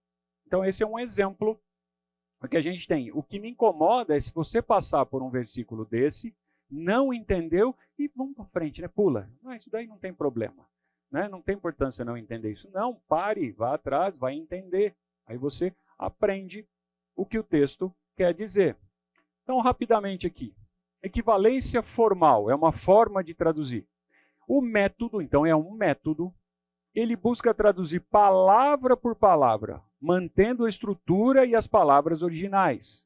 Então, esse é um exemplo que a gente tem. O que me incomoda é se você passar por um versículo desse, não entendeu e vamos para frente, né? Pula. Isso daí não tem problema. Né? Não tem importância não entender isso. Não, pare, vá atrás, vai entender. Aí você aprende o que o texto quer dizer. Então, rapidamente aqui. Equivalência formal é uma forma de traduzir. O método, então, é um método. Ele busca traduzir palavra por palavra, mantendo a estrutura e as palavras originais.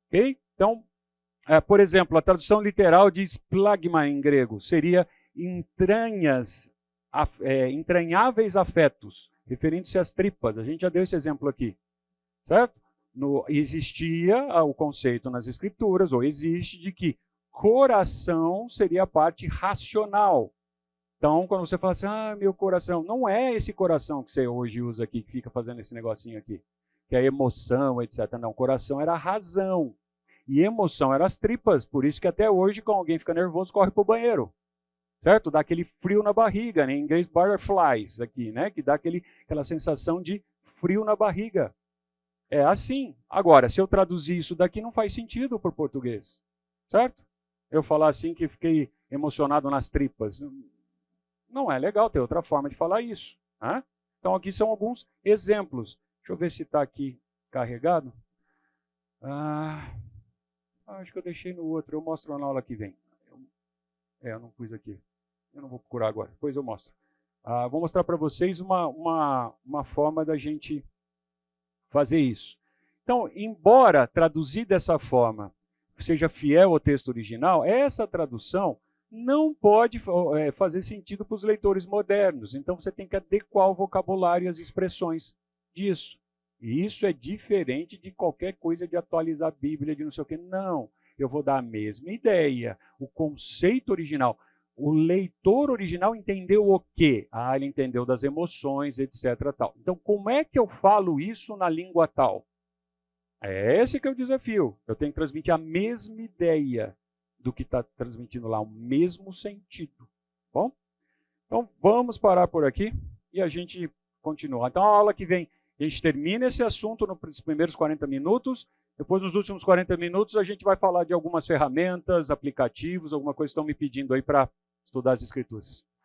Ok? Então, por exemplo, a tradução literal de splagma em grego seria entranháveis afetos, referindo-se às tripas. A gente já deu esse exemplo aqui, certo? Existia o conceito nas escrituras, ou existe, de que coração seria a parte racional. Então, quando você fala assim, meu coração, não é esse coração que você hoje usa aqui, que fica fazendo esse negocinho aqui, que é emoção, etc. Não, coração era a razão. E emoção era as tripas, por isso que até hoje, quando alguém fica nervoso, corre para o banheiro. Certo? Dá aquele frio na barriga, né? Em inglês, butterflies aqui, né? Que dá aquela sensação de frio na barriga. É assim. Agora, se eu traduzir isso daqui, não faz sentido para o português. Certo? Eu falar assim que fiquei emocionado nas tripas. Não é legal, tem outra forma de falar isso. Né? Então, aqui são alguns exemplos. Deixa eu ver se está aqui carregado. Acho que eu deixei no outro. Eu mostro na aula que vem. Eu não pus aqui. Eu não vou procurar agora. Depois eu mostro. Vou mostrar para vocês uma forma da gente fazer isso. Então, embora traduzir dessa forma seja fiel ao texto original, essa tradução não pode fazer sentido para os leitores modernos. Então, você tem que adequar o vocabulário e as expressões disso. E isso é diferente de qualquer coisa de atualizar a Bíblia, de não sei o quê. Não, eu vou dar a mesma ideia, o conceito original. O leitor original entendeu o quê? Ele entendeu das emoções, etc. Tal. Então, como é que eu falo isso na língua tal? Esse que é o desafio. Eu tenho que transmitir a mesma ideia do que está transmitindo lá, o mesmo sentido. Bom? Então, vamos parar por aqui e a gente continua. Então, a aula que vem, a gente termina esse assunto nos primeiros 40 minutos. Depois, nos últimos 40 minutos, a gente vai falar de algumas ferramentas, aplicativos, alguma coisa que estão me pedindo aí para estudar as escrituras.